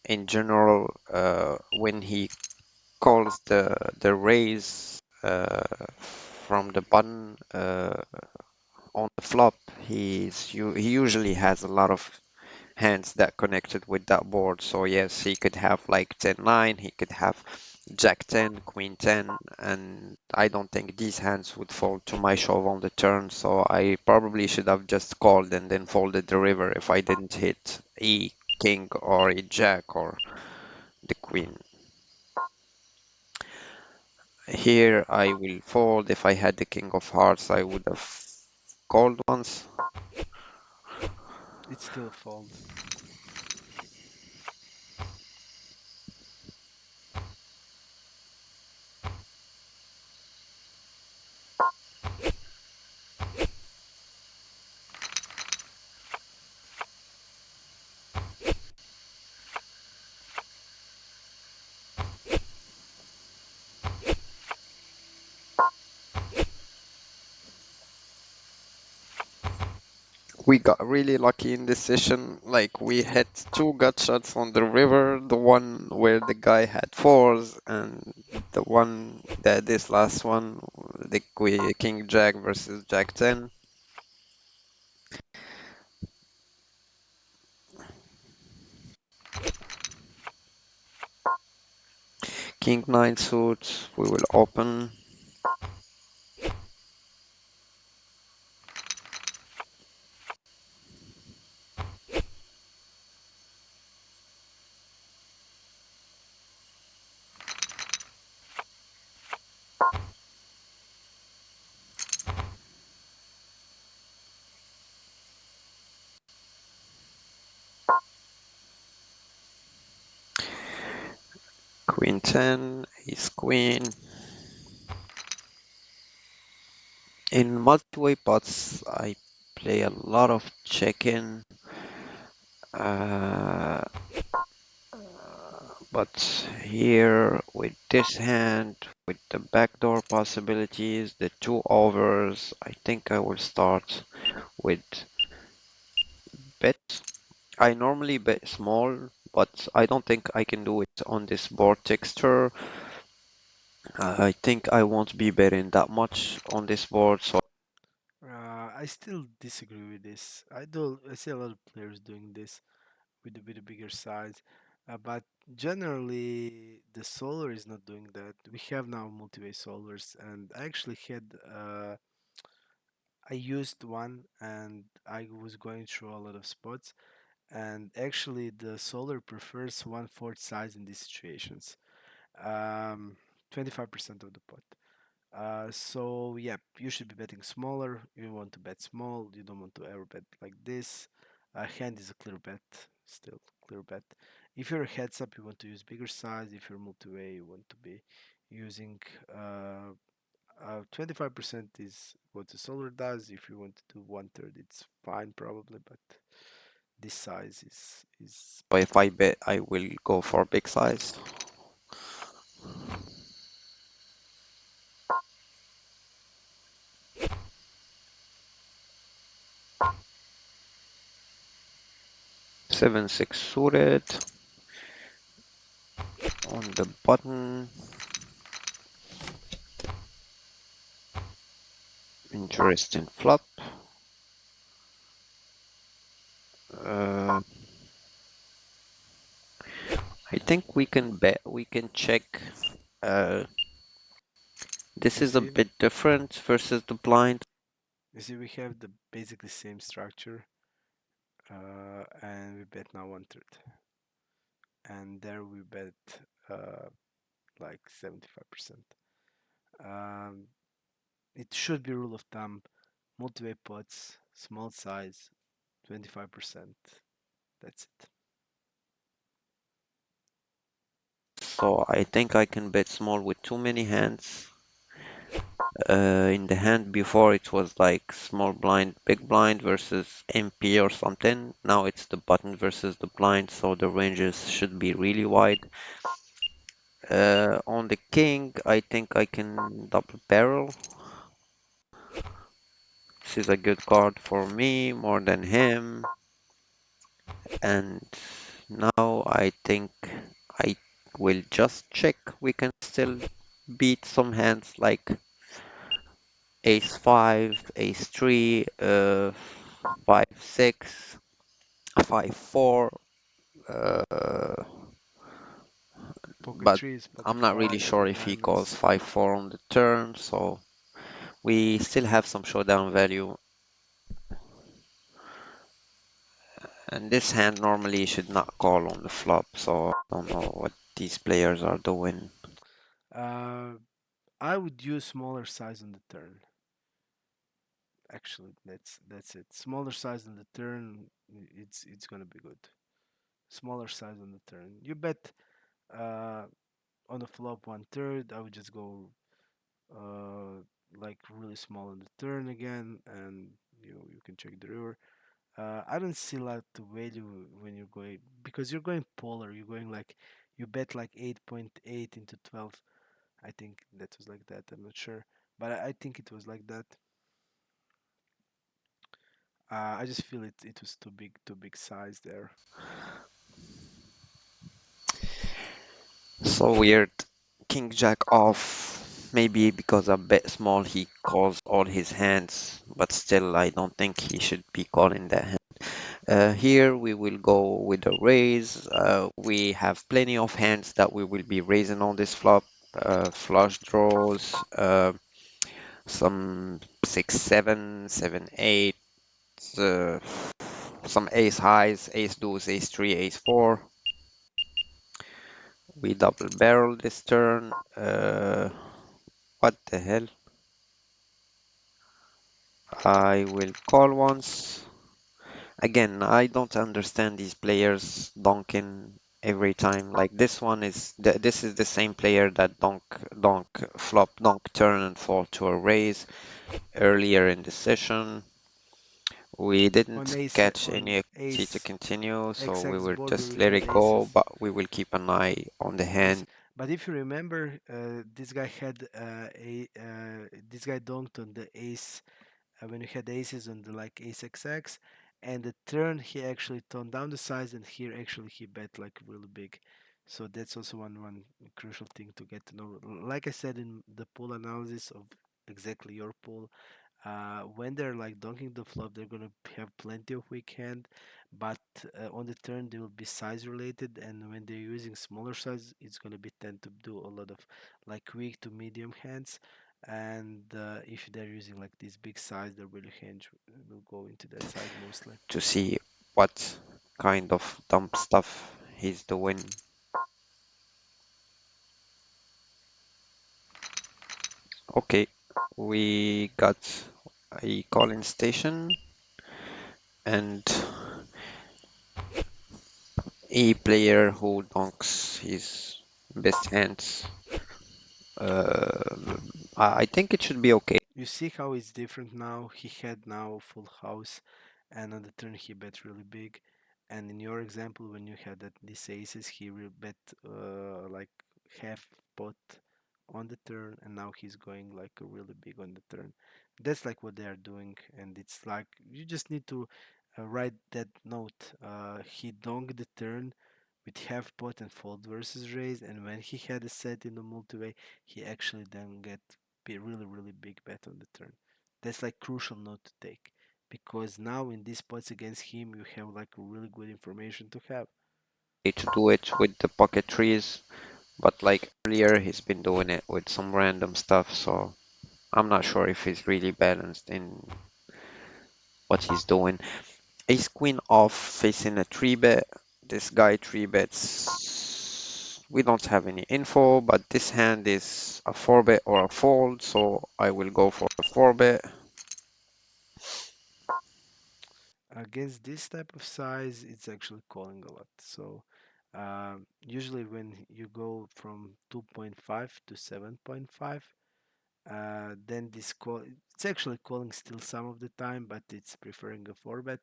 in general, when he calls the raise from the button on the flop, he usually has a lot of hands that connected with that board. So yes, he could have like 10-9, he could have Jack 10, Queen 10, and I don't think these hands would fall to my shove on the turn. So I probably should have just called and then folded the river if I didn't hit E King or E Jack or the Queen. Here I will fold. If I had the King of Hearts, I would have called once. It's still a fold. We got really lucky in this session. Like we had two gut shots on the river, the one where the guy had fours, and the one that this last one, the King Jack versus Jack 10. King 9 suit, we will open. Queen 10, Ace Queen. In multi-way pots, I play a lot of check-in. Uh, But here with this hand, with the backdoor possibilities, the two overs, I think I will start with bet. I normally bet small, but I don't think I can do it on this board texture. I think I won't be betting that much on this board, so I still disagree with this. I see a lot of players doing this with a bigger size, but generally the solar is not doing that. We have now multi-way solvers, and I actually had I used one, and I was going through a lot of spots, and actually the solar prefers 1/4 size in these situations. 25% of the pot. So yeah, you should be betting smaller. You want to bet small. You don't want to ever bet like this. Hand is a clear bet, still clear bet. If you're a heads up, you want to use bigger size. If you're multi-way, you want to be using 25% is what the solar does. If you want to do 1/3, it's fine probably, but this size is if I bet, I will go for big size. 7-6 suited on the button. Interesting flop. Uh, I think we can bet, we can check. Uh, this you is a see. bit different versus the blind. You see, we have the basically same structure, and we bet now 1/3, and there we bet uh, like 75%. Um, it should be rule of thumb: multi-way pots, small size, 25%. That's it. So I think I can bet small with too many hands. In the hand before it was like small blind, big blind versus MP or something. Now it's the button versus the blind, so the ranges should be really wide. On the king, I think I can double barrel. This is a good card for me more than him. And now I think I will just check. We can still beat some hands like ace 5, ace 3, 5 6, 5 4. Uh, Pocket but trees, pocket I'm not really five, sure if he calls diamonds. 5 4 on the turn, so we still have some showdown value. And this hand normally should not call on the flop, so I don't know what these players are doing. Uh, I would use smaller size on the turn. Actually, that's it. Smaller size on the turn, it's gonna be good. Smaller size on the turn. You bet uh, on the flop 1/3. I would just go uh, like really small on the turn again, and you can check the river. I don't see a lot of value when you're going because you're going polar. You're going like you bet like 8.8 into 12. I think that was like that. I'm not sure, but I think it was like that. I just feel it was too big size there. So weird. King Jack off. Maybe because a bit small he calls all his hands, but still I don't think he should be calling that hand. Here we will go with a raise. We have plenty of hands that we will be raising on this flop. Flush draws, some 6 7, 7 8, uh, some ace highs, ace deuce, ace 3, ace 4. We double barrel this turn. What the hell? I will call once. Again, I don't understand these players donking every time. Like this one is this is the same player that donk flop donk turn and fall to a raise earlier in the session. We On didn't ace catch on any activity to ace continue, so we XX will board where just we let had it go, aces. but we will keep an eye on the Yes, hand but if you remember, this guy had a this guy donked on the ace when you had aces on the like ace XX, and the turn he actually toned down the size, and here actually he bet like really big. So that's also one crucial thing to get to know. Like I said in the pool analysis of exactly your pool, when they're like donking the flop, they're gonna have plenty of weak hand, but on the turn they will be size related, and when they're using smaller size, it's gonna be tend to do a lot of like weak to medium hands. And if they're using like this big size, the really hand will go into that size mostly. to see what kind of dumb stuff he's doing. Okay, we got a calling station and a player who donks his best hands. Uh, I think it should be okay. You see how it's different now? He had now full house, and on the turn he bet really big. And in your example, when you had that these aces, he will bet like half pot on the turn, and now he's going like a really big on the turn. That's like what they are doing, and it's like you just need to write that note. He donked the turn with half pot and fold versus raise, and when he had a set in the multi-way, he actually then get be really really big bet on the turn. That's like crucial note to take because now in these spots against him you have like really good information to have. To do it with the pocket trees, but like earlier, he's been doing it with some random stuff, so I'm not sure if he's really balanced in what he's doing. Ace queen off facing a 3 bet. This guy 3 bets. We don't have any info, but this hand is a 4 bet or a fold, so I will go for a 4 bet. Against this type of size, it's actually calling a lot. So usually when you go from 2.5 to 7.5, Then this call, it's actually calling still some of the time, but it's preferring a 4-bet,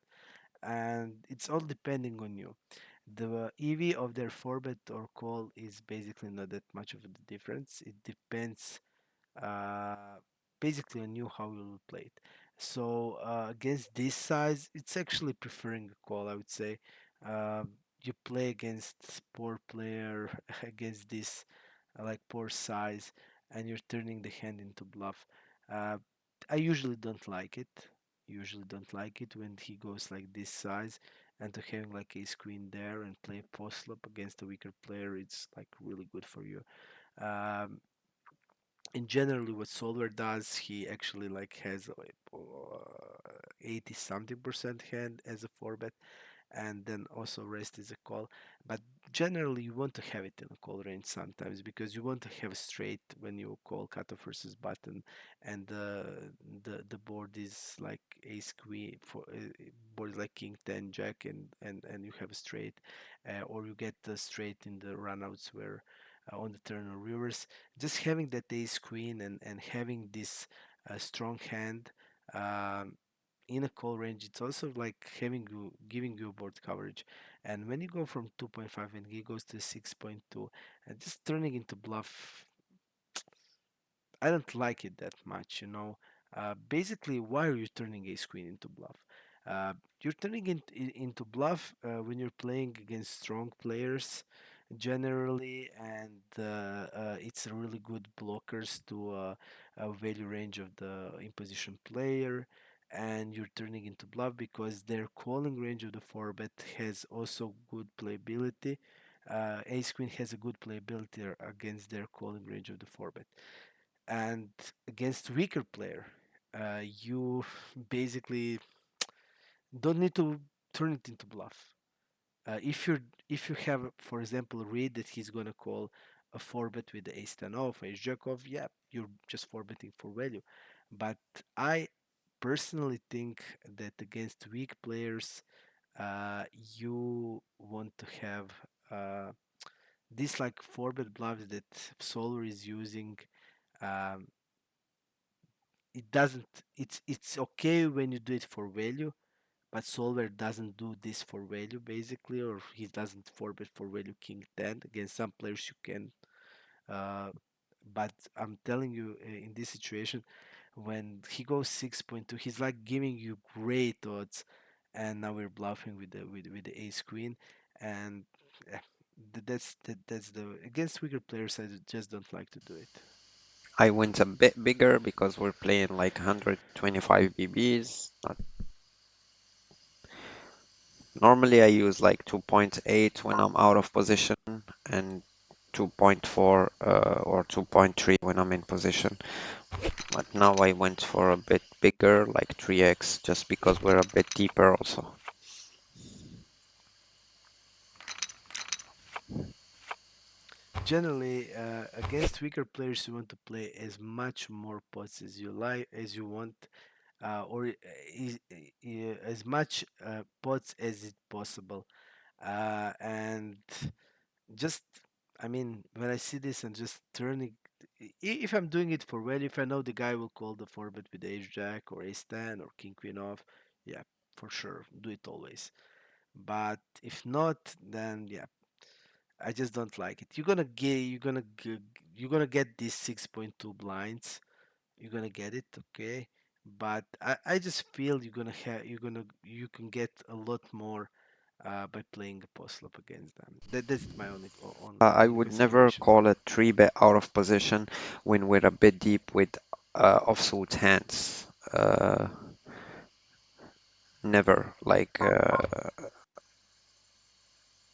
and it's all depending on you. The EV of their 4-bet or call is basically not that much of a difference. It depends uh, basically on you how you will play it. So against this size, it's actually preferring a call, I would say. Uh, you play against poor player against this like poor size, and you're turning the hand into bluff. Uh, I usually don't like it. Usually don't like it when he goes like this size, and to having like ace queen there and play post flop against a weaker player, it's like really good for you. Um, in generally what solver does, he actually like has like 80 something percent hand as a 4-bet, and then also rest is a call. But generally, you want to have it in a call range sometimes because you want to have a straight when you call cutoff versus button, and the board is like ace queen for board is like king 10 jack, and you have a straight, or you get the straight in the runouts where. On the turn or reverse, just having that ace queen and having this strong hand um, in a call range, it's also like having you giving you board coverage. And when you go from 2.5 and he goes to 6.2 and just turning into bluff, I don't like it that much, you know. Basically, why are you turning ace queen into bluff? You're turning into bluff when you're playing against strong players generally, and it's a really good blockers to a value range of the imposition player. And you're turning into bluff because their calling range of the 4-bet has also good playability. Ace queen has a good playability against their calling range of the 4-bet, and against weaker player, you basically don't need to turn it into bluff. If you have, for example, read that he's gonna call a 4-bet with the ace 10 off, ace jack off, yeah, you're just 4-betting for value. But I personally think that against weak players, you want to have uh, these like 4-bet bluffs that Solar is using. Um, it doesn't it's okay when you do it for value, but solver doesn't do this for value basically, or he doesn't forbid for value king 10. Against some players you can, uh, but I'm telling you, in this situation when he goes 6.2, he's like giving you great odds, and now we're bluffing with with the ace queen, and eh, that's the against weaker players I just don't like to do it. I went a bit bigger because we're playing like 125 BBs. Normally I use like 2.8 when I'm out of position and 2.4 or 2.3 when I'm in position. But now I went for a bit bigger, like 3x, just because we're a bit deeper also. Generally, against weaker players, you want to play as much more pots as you like, as you want, or as much pots as it possible. And just, I mean, when I see this and just turning, if I'm doing it for value, if I know the guy will call the 4-bet with ace jack or ace 10 or king queen off, yeah, for sure, do it always. But if not, then yeah, I just don't like it. You're gonna get these 6.2 blinds. You're gonna get it, okay? But I just feel you can get a lot more by playing a post flop against them. That's my I only would never consideration. call a 3-bet out of position when we're a bit deep with offsuit hands. Never. Like,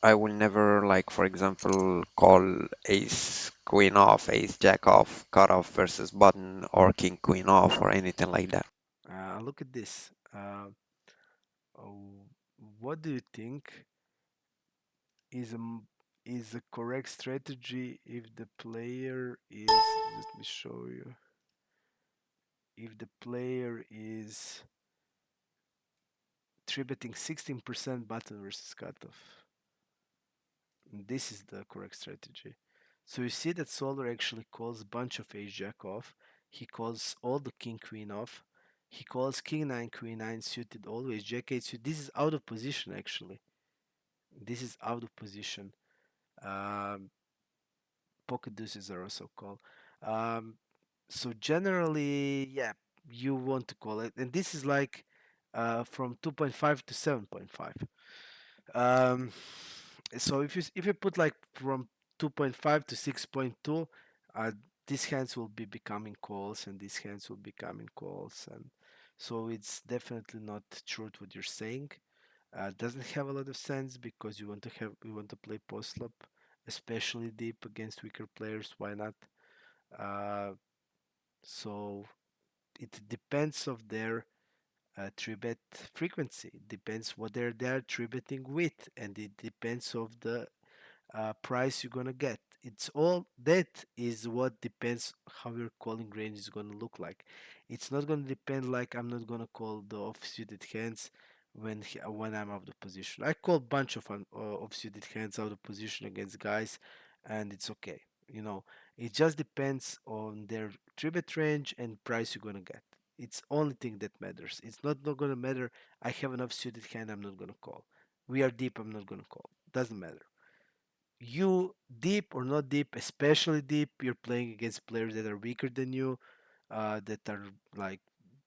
I will never, like, for example, call ace queen off, ace jack off, cut off versus button, or king queen off, or anything like that. Look at this. Oh, what do you think is is a correct strategy if the player is? Let me show you. If the player is three betting 16% button versus cutoff, this is the correct strategy. So you see that Solar actually calls bunch of ace jack off. He calls all the king queen off. He calls king nine queen nine suited always, jack eight suited. This is out of position actually. This is out of position. Um, Pocket deuces are also called. Um, so generally, yeah, you want to call it, and this is like from 2.5 to 7.5. Um, so if you put like from 2.5 to 6.2, uh, these hands will be becoming calls, and these hands will be becoming calls, and so it's definitely not true what you're saying. Doesn't have a lot of sense because you want to play post flop, especially deep against weaker players. Why not? Uh, so it depends of their three bet frequency. It depends what they're three betting with, and it depends of the price you're gonna get. It's all that is what depends how your calling range is gonna look like. It's not gonna depend like I'm not gonna call the off-suited hands when I'm out of position. I call bunch of off-suited hands out of position against guys, and it's okay. You know, it just depends on their three bet range and price you're gonna get. It's only thing that matters. It's not gonna matter. I have enough suited hand. I'm not gonna call. We are deep. I'm not gonna call. Doesn't matter. You deep or not deep, especially deep, you're playing against players that are weaker than you, that are like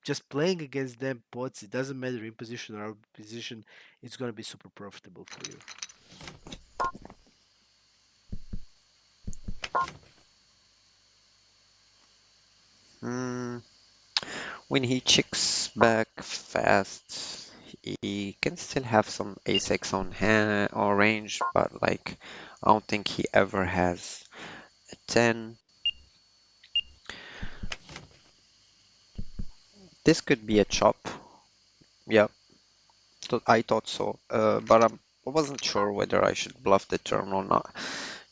just playing against them pots. It doesn't matter in position or out of position, it's gonna be super profitable for you. Hmm, when he checks back fast, he can still have some a6 on hand or range, but like I don't think he ever has a 10. This could be a chop. Yeah, I thought so. I wasn't sure whether I should bluff the turn or not,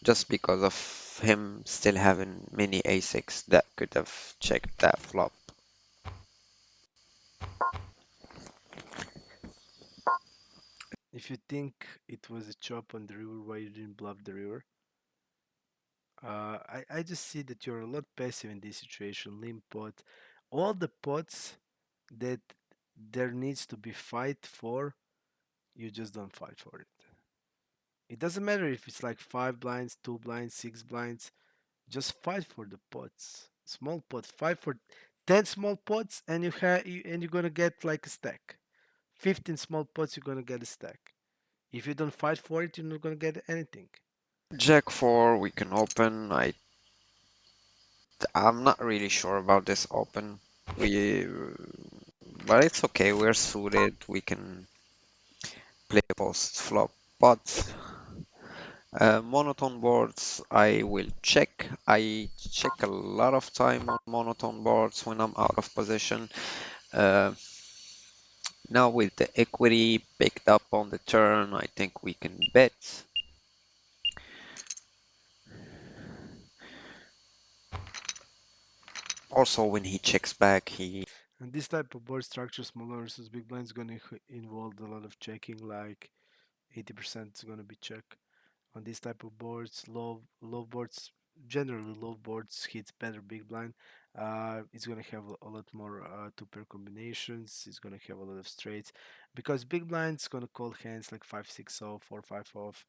just because of him still having many a6 that could have checked that flop. If you think it was a chop on the river, why you didn't bluff the river? I just see that you're a lot passive in this situation. Limp pot, all the pots that there needs to be fight for, you just don't fight for it. It doesn't matter if it's like five blinds, two blinds, six blinds. Just fight for the pots. Small pots. Fight for 10 small pots, and you're gonna get like a stack. 15 small pots, you're gonna get a stack. If you don't fight for it, you're not gonna get anything. Jack 4, we can open. I'm not really sure about this open. We, but it's okay. We're suited. We can play post flop. But monotone boards, I will check. I check a lot of time on monotone boards when I'm out of position. Uh, Now with the equity picked up on the turn, I think we can bet. Also, when he checks back, he And this type of board structure, smaller versus big blind, is gonna involve a lot of checking, like 80% is gonna be check. On these type of boards, low boards, generally low boards hits better big blind. It's gonna have a lot more two pair combinations. It's gonna have a lot of straights because big blind's gonna call hands like 5-6 off, 4-5 off,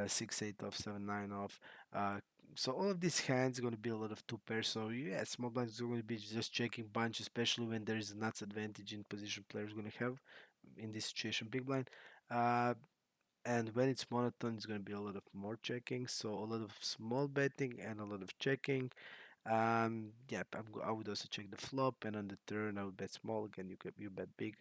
6-8 off, 7-9 off. Uh, so all of these hands are gonna be a lot of two pairs. So yeah, small blind is gonna be just checking bunch, especially when there is a nuts advantage in position players gonna have in this situation. Big blind. Uh, and when it's monotone, it's going to be a lot of more checking, so a lot of small betting and a lot of checking. Yeah, I would also check the flop, and on the turn, I would bet small again. You bet big.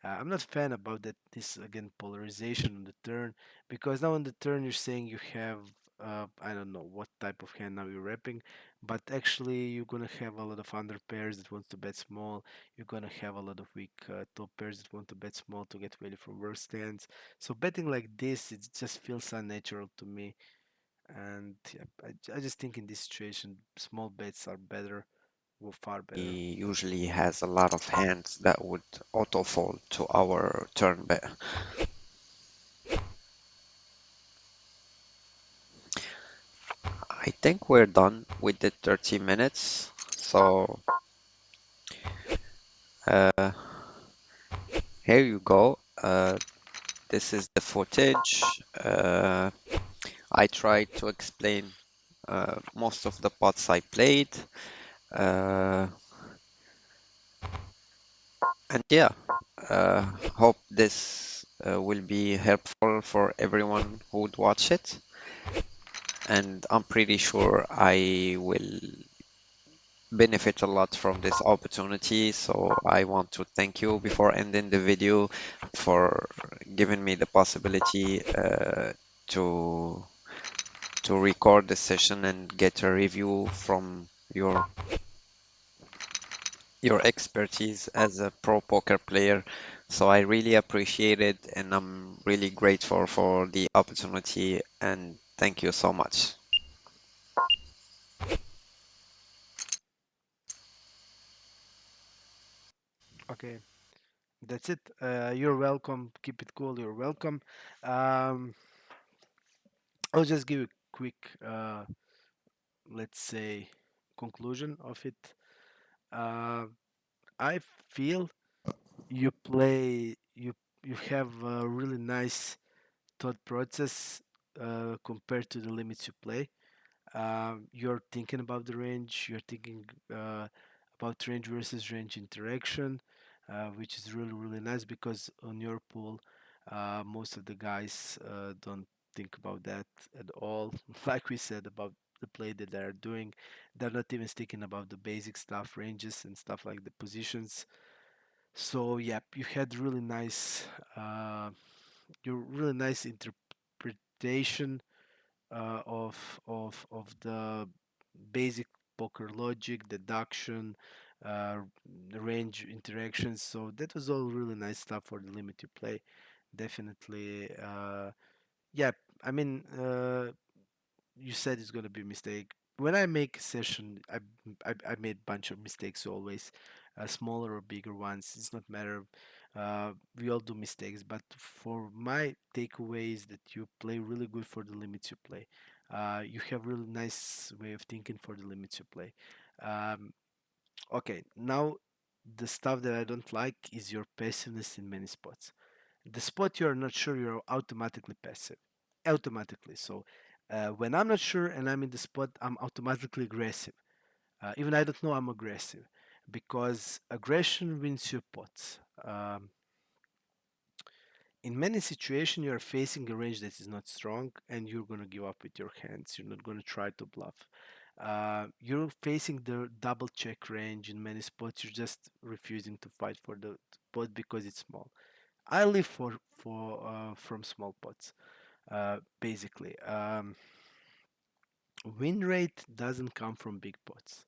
I'm not fan about that. This again polarization on the turn, because now on the turn you're saying you have I don't know what type of hand now you're repping, but actually you're gonna have a lot of under pairs that wants to bet small. You're gonna have a lot of weak top pairs that want to bet small to get value from worse stands. So betting like this, it just feels unnatural to me. And yeah, I just think in this situation, small bets are better, or far better. usually has a lot of hands that would auto fold to our turn bet. I think we're done with the 30 minutes. So Uh, Here you go. This is the footage. I tried to explain most of the pots I played. Uh, and yeah, hope this will be helpful for everyone who would watch it. And I'm pretty sure I will benefit a lot from this opportunity. So I want to thank you before ending the video for giving me the possibility to to record the session and get a review from your expertise as a pro poker player. So I really appreciate it and I'm really grateful for the opportunity and thank you so much. Okay, that's it. You're welcome. Keep it cool. You're welcome. Um, I'll just give a quick, let's say, conclusion of it. Uh, I feel you have a really nice thought process compared to the limits you play. You're thinking about the range, you're thinking about range versus range interaction, which is really, really nice because on your pool, most of the guys don't think about that at all. Like we said about the play that they're doing, they're not even thinking about the basic stuff, ranges and stuff like the positions. So, yeah, you had uh, your really nice interpretation of the basic poker logic, deduction, uh, range interactions. So that was all really nice stuff for the limit you play. Definitely, yeah. I mean, you said it's gonna be a mistake. When I make a session, I made bunch of mistakes always, smaller or bigger ones. It's not matter. We all do mistakes, but for my takeaway is that you play really good for the limits you play. You have really nice way of thinking for the limits you play. Um, okay, now the stuff that I don't like is your passiveness in many spots. The spot you're not sure, you're automatically passive, automatically. So when I'm not sure and I'm in the spot, I'm automatically aggressive. Even I don't know I'm aggressive because aggression wins your pots. In many situations, you are facing a range that is not strong and you're going to give up with your hands. You're not going to try to bluff. You're facing the double check range in many spots. You're just refusing to fight for the pot because it's small. I live for from small pots, basically. Win rate doesn't come from big pots.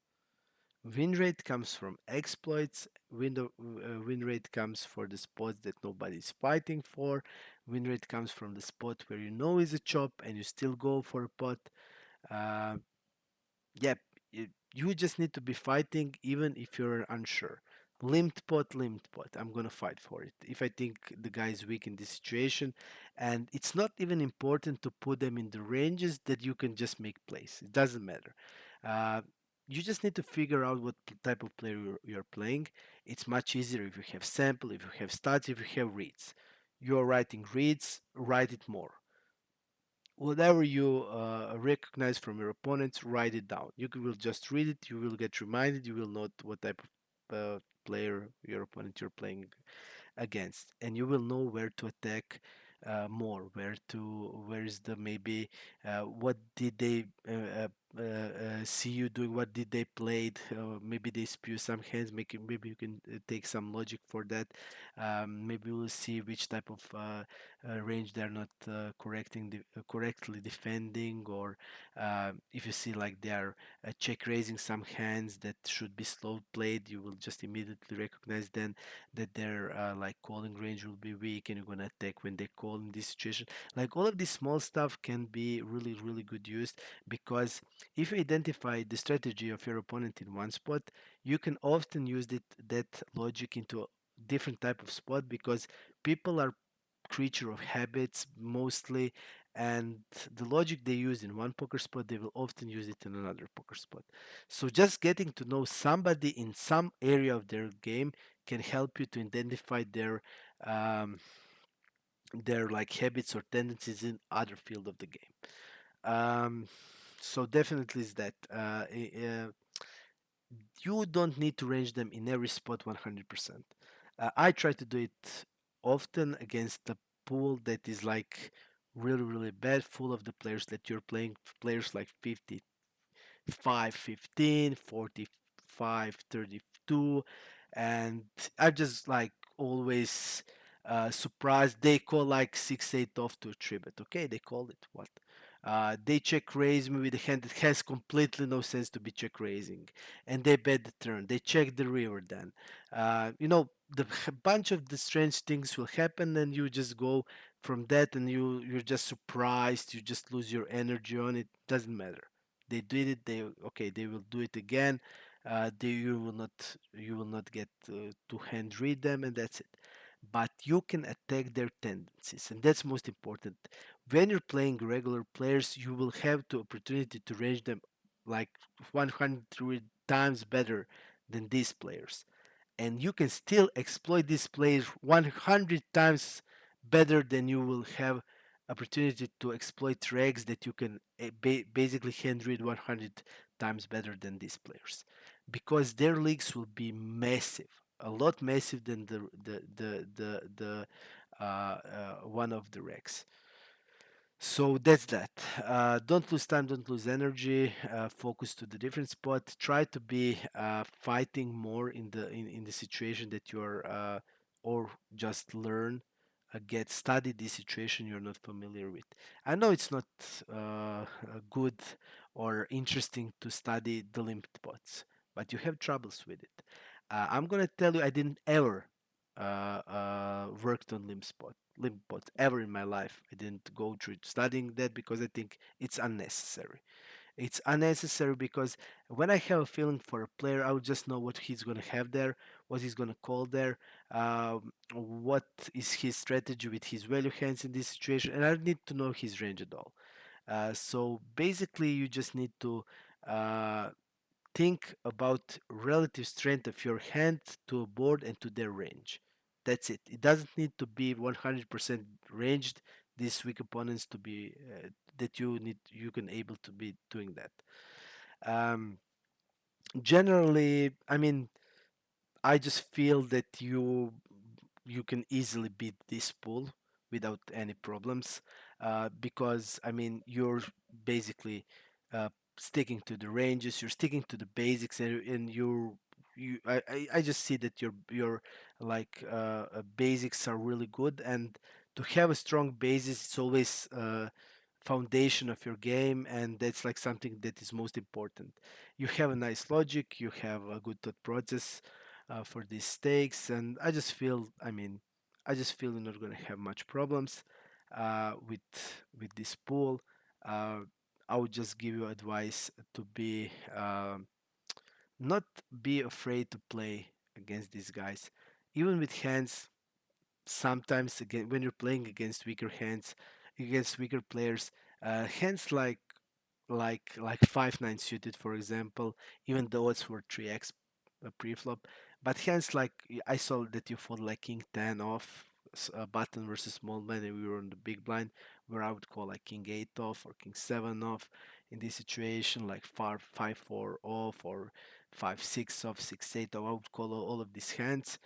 Win rate comes from exploits. Win rate comes for the spots that nobody's fighting for. Win rate comes from the spot where you know is a chop and you still go for a pot. Uh, Yep, you just need to be fighting even if you're unsure. Limped pot. I'm gonna fight for it. If I think the guy is weak in this situation, and it's not even important to put them in the ranges that you can just make plays. It doesn't matter. Uh, you just need to figure out what type of player you're playing. It's much easier if you have sample, if you have stats, if you have reads. You're writing reads, write it more. Whatever you recognize from your opponents, write it down. Will just read it, you will get reminded, you will know what type of player your opponent you're playing against, and you will know where to attack more, where is the maybe what did they see you doing, what did they played, maybe they spew some hands, maybe you can take some logic for that. Maybe we'll see which type of range they're not correctly defending, or if you see like they are check raising some hands that should be slow played, you will just immediately recognize then that their like calling range will be weak and you're gonna attack when they call in this situation. Like all of this small stuff can be really, really good used because if you identify the strategy of your opponent in one spot, you can often use that logic into a different type of spot because people are creature of habits mostly, and the logic they use in one poker spot, they will often use it in another poker spot. So just getting to know somebody in some area of their game can help you to identify um, their like habits or tendencies in other field of the game. Um, so definitely is that you don't need to range them in every spot 100%. I try to do it often against the pool that is like really really bad, full of the players that you're playing, players like 50, 15, 45, 32, and I just like always surprised they call like 6-8 off to a three bet. Okay, they call it what? They check raise me with a hand that has completely no sense to be check raising, and they bet the turn. They check the river. Then, the bunch of the strange things will happen, and you just go from that, and you're just surprised. You just lose your energy on it. Doesn't matter. They did it. They will do it again. You will not get to hand read them, and that's it. But you can attack their tendencies, and that's most important. When you're playing regular players, you will have the opportunity to range them like 100 times better than these players, and you can still exploit this player 100 times better than you will have opportunity to exploit regs that you can basically hand read 100 times better than these players, because their leagues will be massive, a lot massive than one of the regs. So that's that. Don't lose time, don't lose energy. Focus to the different spot. Try to be fighting more in the situation that you're, or just learn, get study the situation you're not familiar with. I know it's not good or interesting to study the limp spots, but you have troubles with it. I'm gonna tell you, I didn't ever worked on limp spot ever in my life. I didn't go through studying that because I think it's unnecessary. It's unnecessary because when I have a feeling for a player, I will just know what he's going to have there, what he's going to call there, what is his strategy with his value hands in this situation, and I don't need to know his range at all. So basically, you just need to uh, think about relative strength of your hand to a board and to their range. That's it. It doesn't need to be 100% ranged. These weak opponents to be that you can able to be doing that. Um, Generally, I mean, I just feel that you can easily beat this pool without any problems, because I mean you're basically uh, sticking to the ranges, you're sticking to the basics, and I just see that your like basics are really good, and to have a strong basis, it's always foundation of your game, and that's like something that is most important. You have a nice logic, you have a good thought process for these stakes, and I just feel you're not going to have much problems with this pool. uh, I would just give you advice to be not be afraid to play against these guys, even with hands. Sometimes again, when you're playing against weaker hands, against weaker players, hands like 5-9 suited, for example, even though it's for 3x pre-flop. But hands like I saw that you fought like king 10 off, button versus small blind, and we were on the big blind, where I would call like king 8 off or king 7 off in this situation, like 5-4 off or 5-6 off, 6-8 off. I would call all of these hands.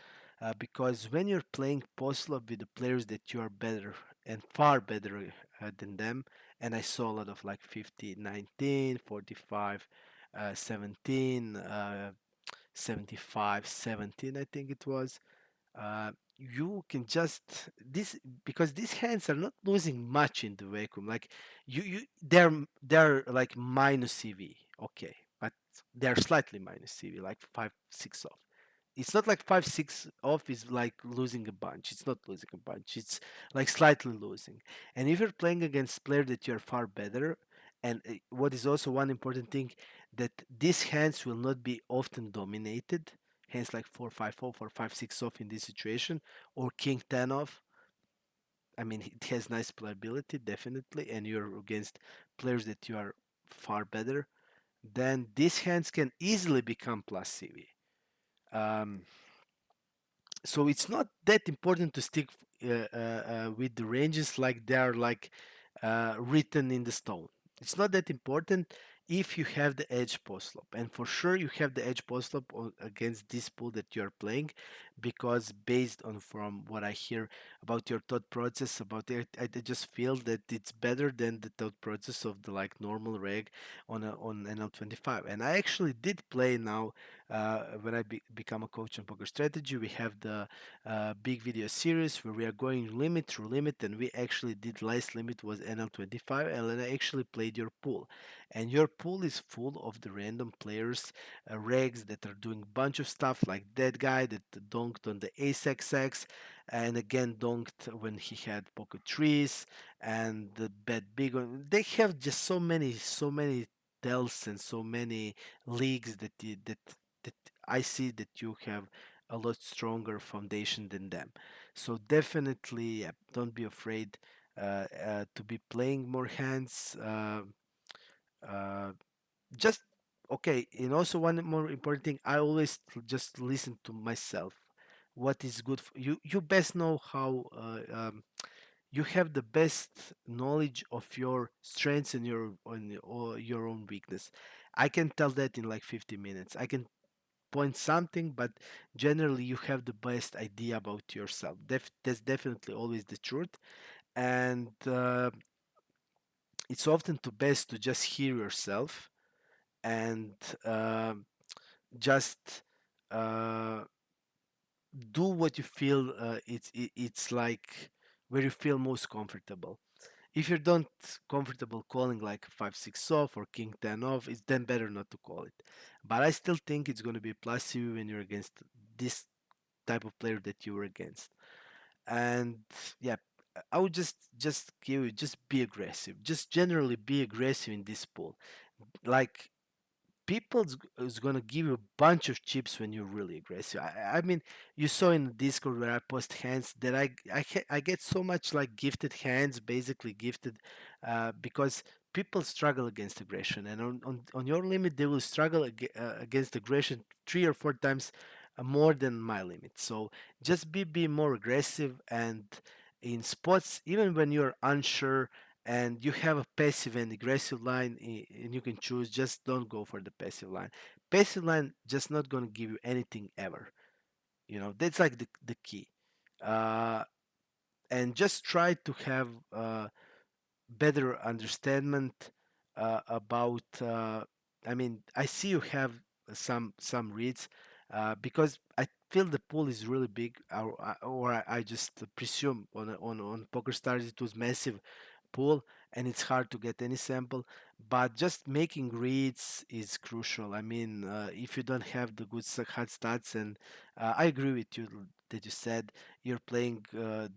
Because when you're playing post-flop with the players that you are better and far better than them, and I saw a lot of like 50, 19, 45, 17, 75, 17, I think it was. You can just this because these hands are not losing much in the vacuum. Like they're like minus CV, okay, but they're slightly minus CV, like 5-6 off. It's not like 5-6 off is like losing a bunch. It's not losing a bunch. It's like slightly losing. And if you're playing against player that you're far better, and what is also one important thing, that these hands will not be often dominated. Hands like 4-5 off or 5-6 off in this situation, or king 10 off. I mean, it has nice playability, definitely, and you're against players that you are far better, then these hands can easily become plus CV. Um, so it's not that important to stick with the ranges like they are like written in the stone. It's not that important if you have the edge post flop, and for sure you have the edge post flop against this pool that you are playing, because based on from what I hear about your thought process about it, I just feel that it's better than the thought process of the like normal reg on NL25. And I actually did play now when I become a coach on poker strategy. We have the big video series where we are going limit through limit, and we actually did last limit was NL25, and then I actually played your pool, and your pool is full of the random players, regs that are doing bunch of stuff like that guy that donked on the ace XX, and again donked when he had pocket trees, and the bet big one. They have just so many tells and so many leagues that I see that you have a lot stronger foundation than them. So definitely, don't be afraid to be playing more hands. Uh, just okay. And also one more important thing, I always just listen to myself. What is good for you? You best know how. You have the best knowledge of your strengths and or your own weakness. I can tell that in like 50 minutes. I can point something, but generally you have the best idea about yourself. That's definitely always the truth, and it's often the best to just hear yourself and just uh, do what you feel. It's like where you feel most comfortable. If you don't comfortable calling like 5-6 off or king 10 off, it's then better not to call it. But I still think it's going to be plus you when you're against this type of player that you were against. And yeah, I would just give you just be aggressive. Just generally be aggressive in this pool. Like is gonna give you a bunch of chips when you're really aggressive. I mean, you saw in the Discord where I post hands that I get so much like gifted hands, basically gifted, because people struggle against aggression, and on your limit they will struggle against aggression 3 or 4 times more than my limit. So just be more aggressive, and in spots even when you're unsure and you have a passive and aggressive line and you can choose, just don't go for the passive line. Passive line just not going to give you anything ever. That's like the key. uh, and just try to have better understandment about I mean, I see you have some reads, because I feel the pool is really big, or I just presume on PokerStars it was massive pool and it's hard to get any sample, but just making reads is crucial. I mean, if you don't have the good hard stats, and I agree with you that you said you're playing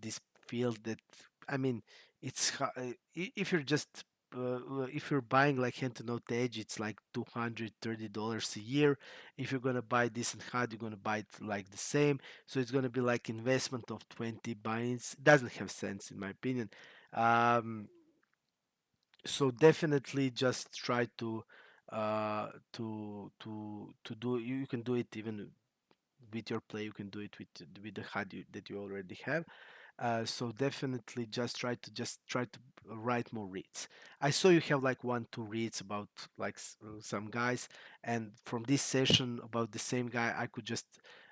this field that, I mean, if you're just if you're buying like hand to note edge, it's like $230 a year. If you're gonna buy decent hard, you're gonna buy it like the same. So it's gonna be like investment of 20 buy-ins. Doesn't have sense in my opinion. Um, so definitely just try to do. You can do it even with your play. You can do it with the HUD that you already have. So definitely just try to write more reads. I saw you have like 1-2 reads about like some guys, and from this session about the same guy, I could just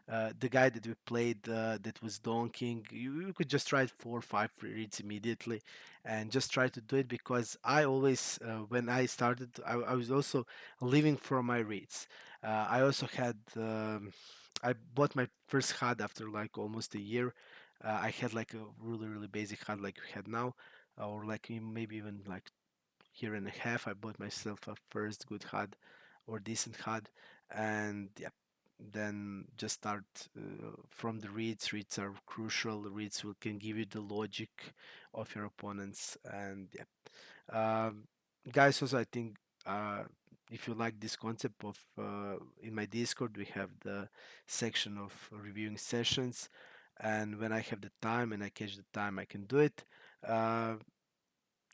the guy that we played that was donking. You could just write 4 or 5 reads immediately, and just try to do it, because I always when I started, I was also living from my reads. I also had. I bought my first HUD after like almost a year. I had like a really really basic HUD like we had now, or like maybe even like year and a half. I bought myself a first good HUD or decent HUD, and yeah, then just start from the reads. Reads are crucial. The reads can give you the logic of your opponents, and yeah. Guys, also I think uh, if you like this concept of in my Discord, we have the section of reviewing sessions. and when I have the time and I catch the time, I can do it. Uh,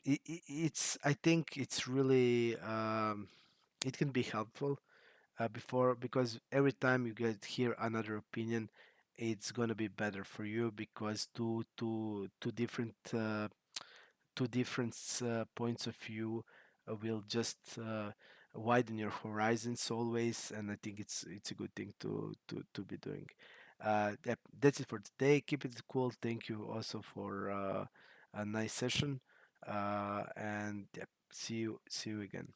it's I think it's really it can be helpful before, because every time you get hear another opinion, it's gonna be better for you, because two different points of view will just widen your horizons always, and I think it's a good thing to be doing. Yep, that's it for today. Keep it cool. Thank you also for a nice session, and yep, see you again.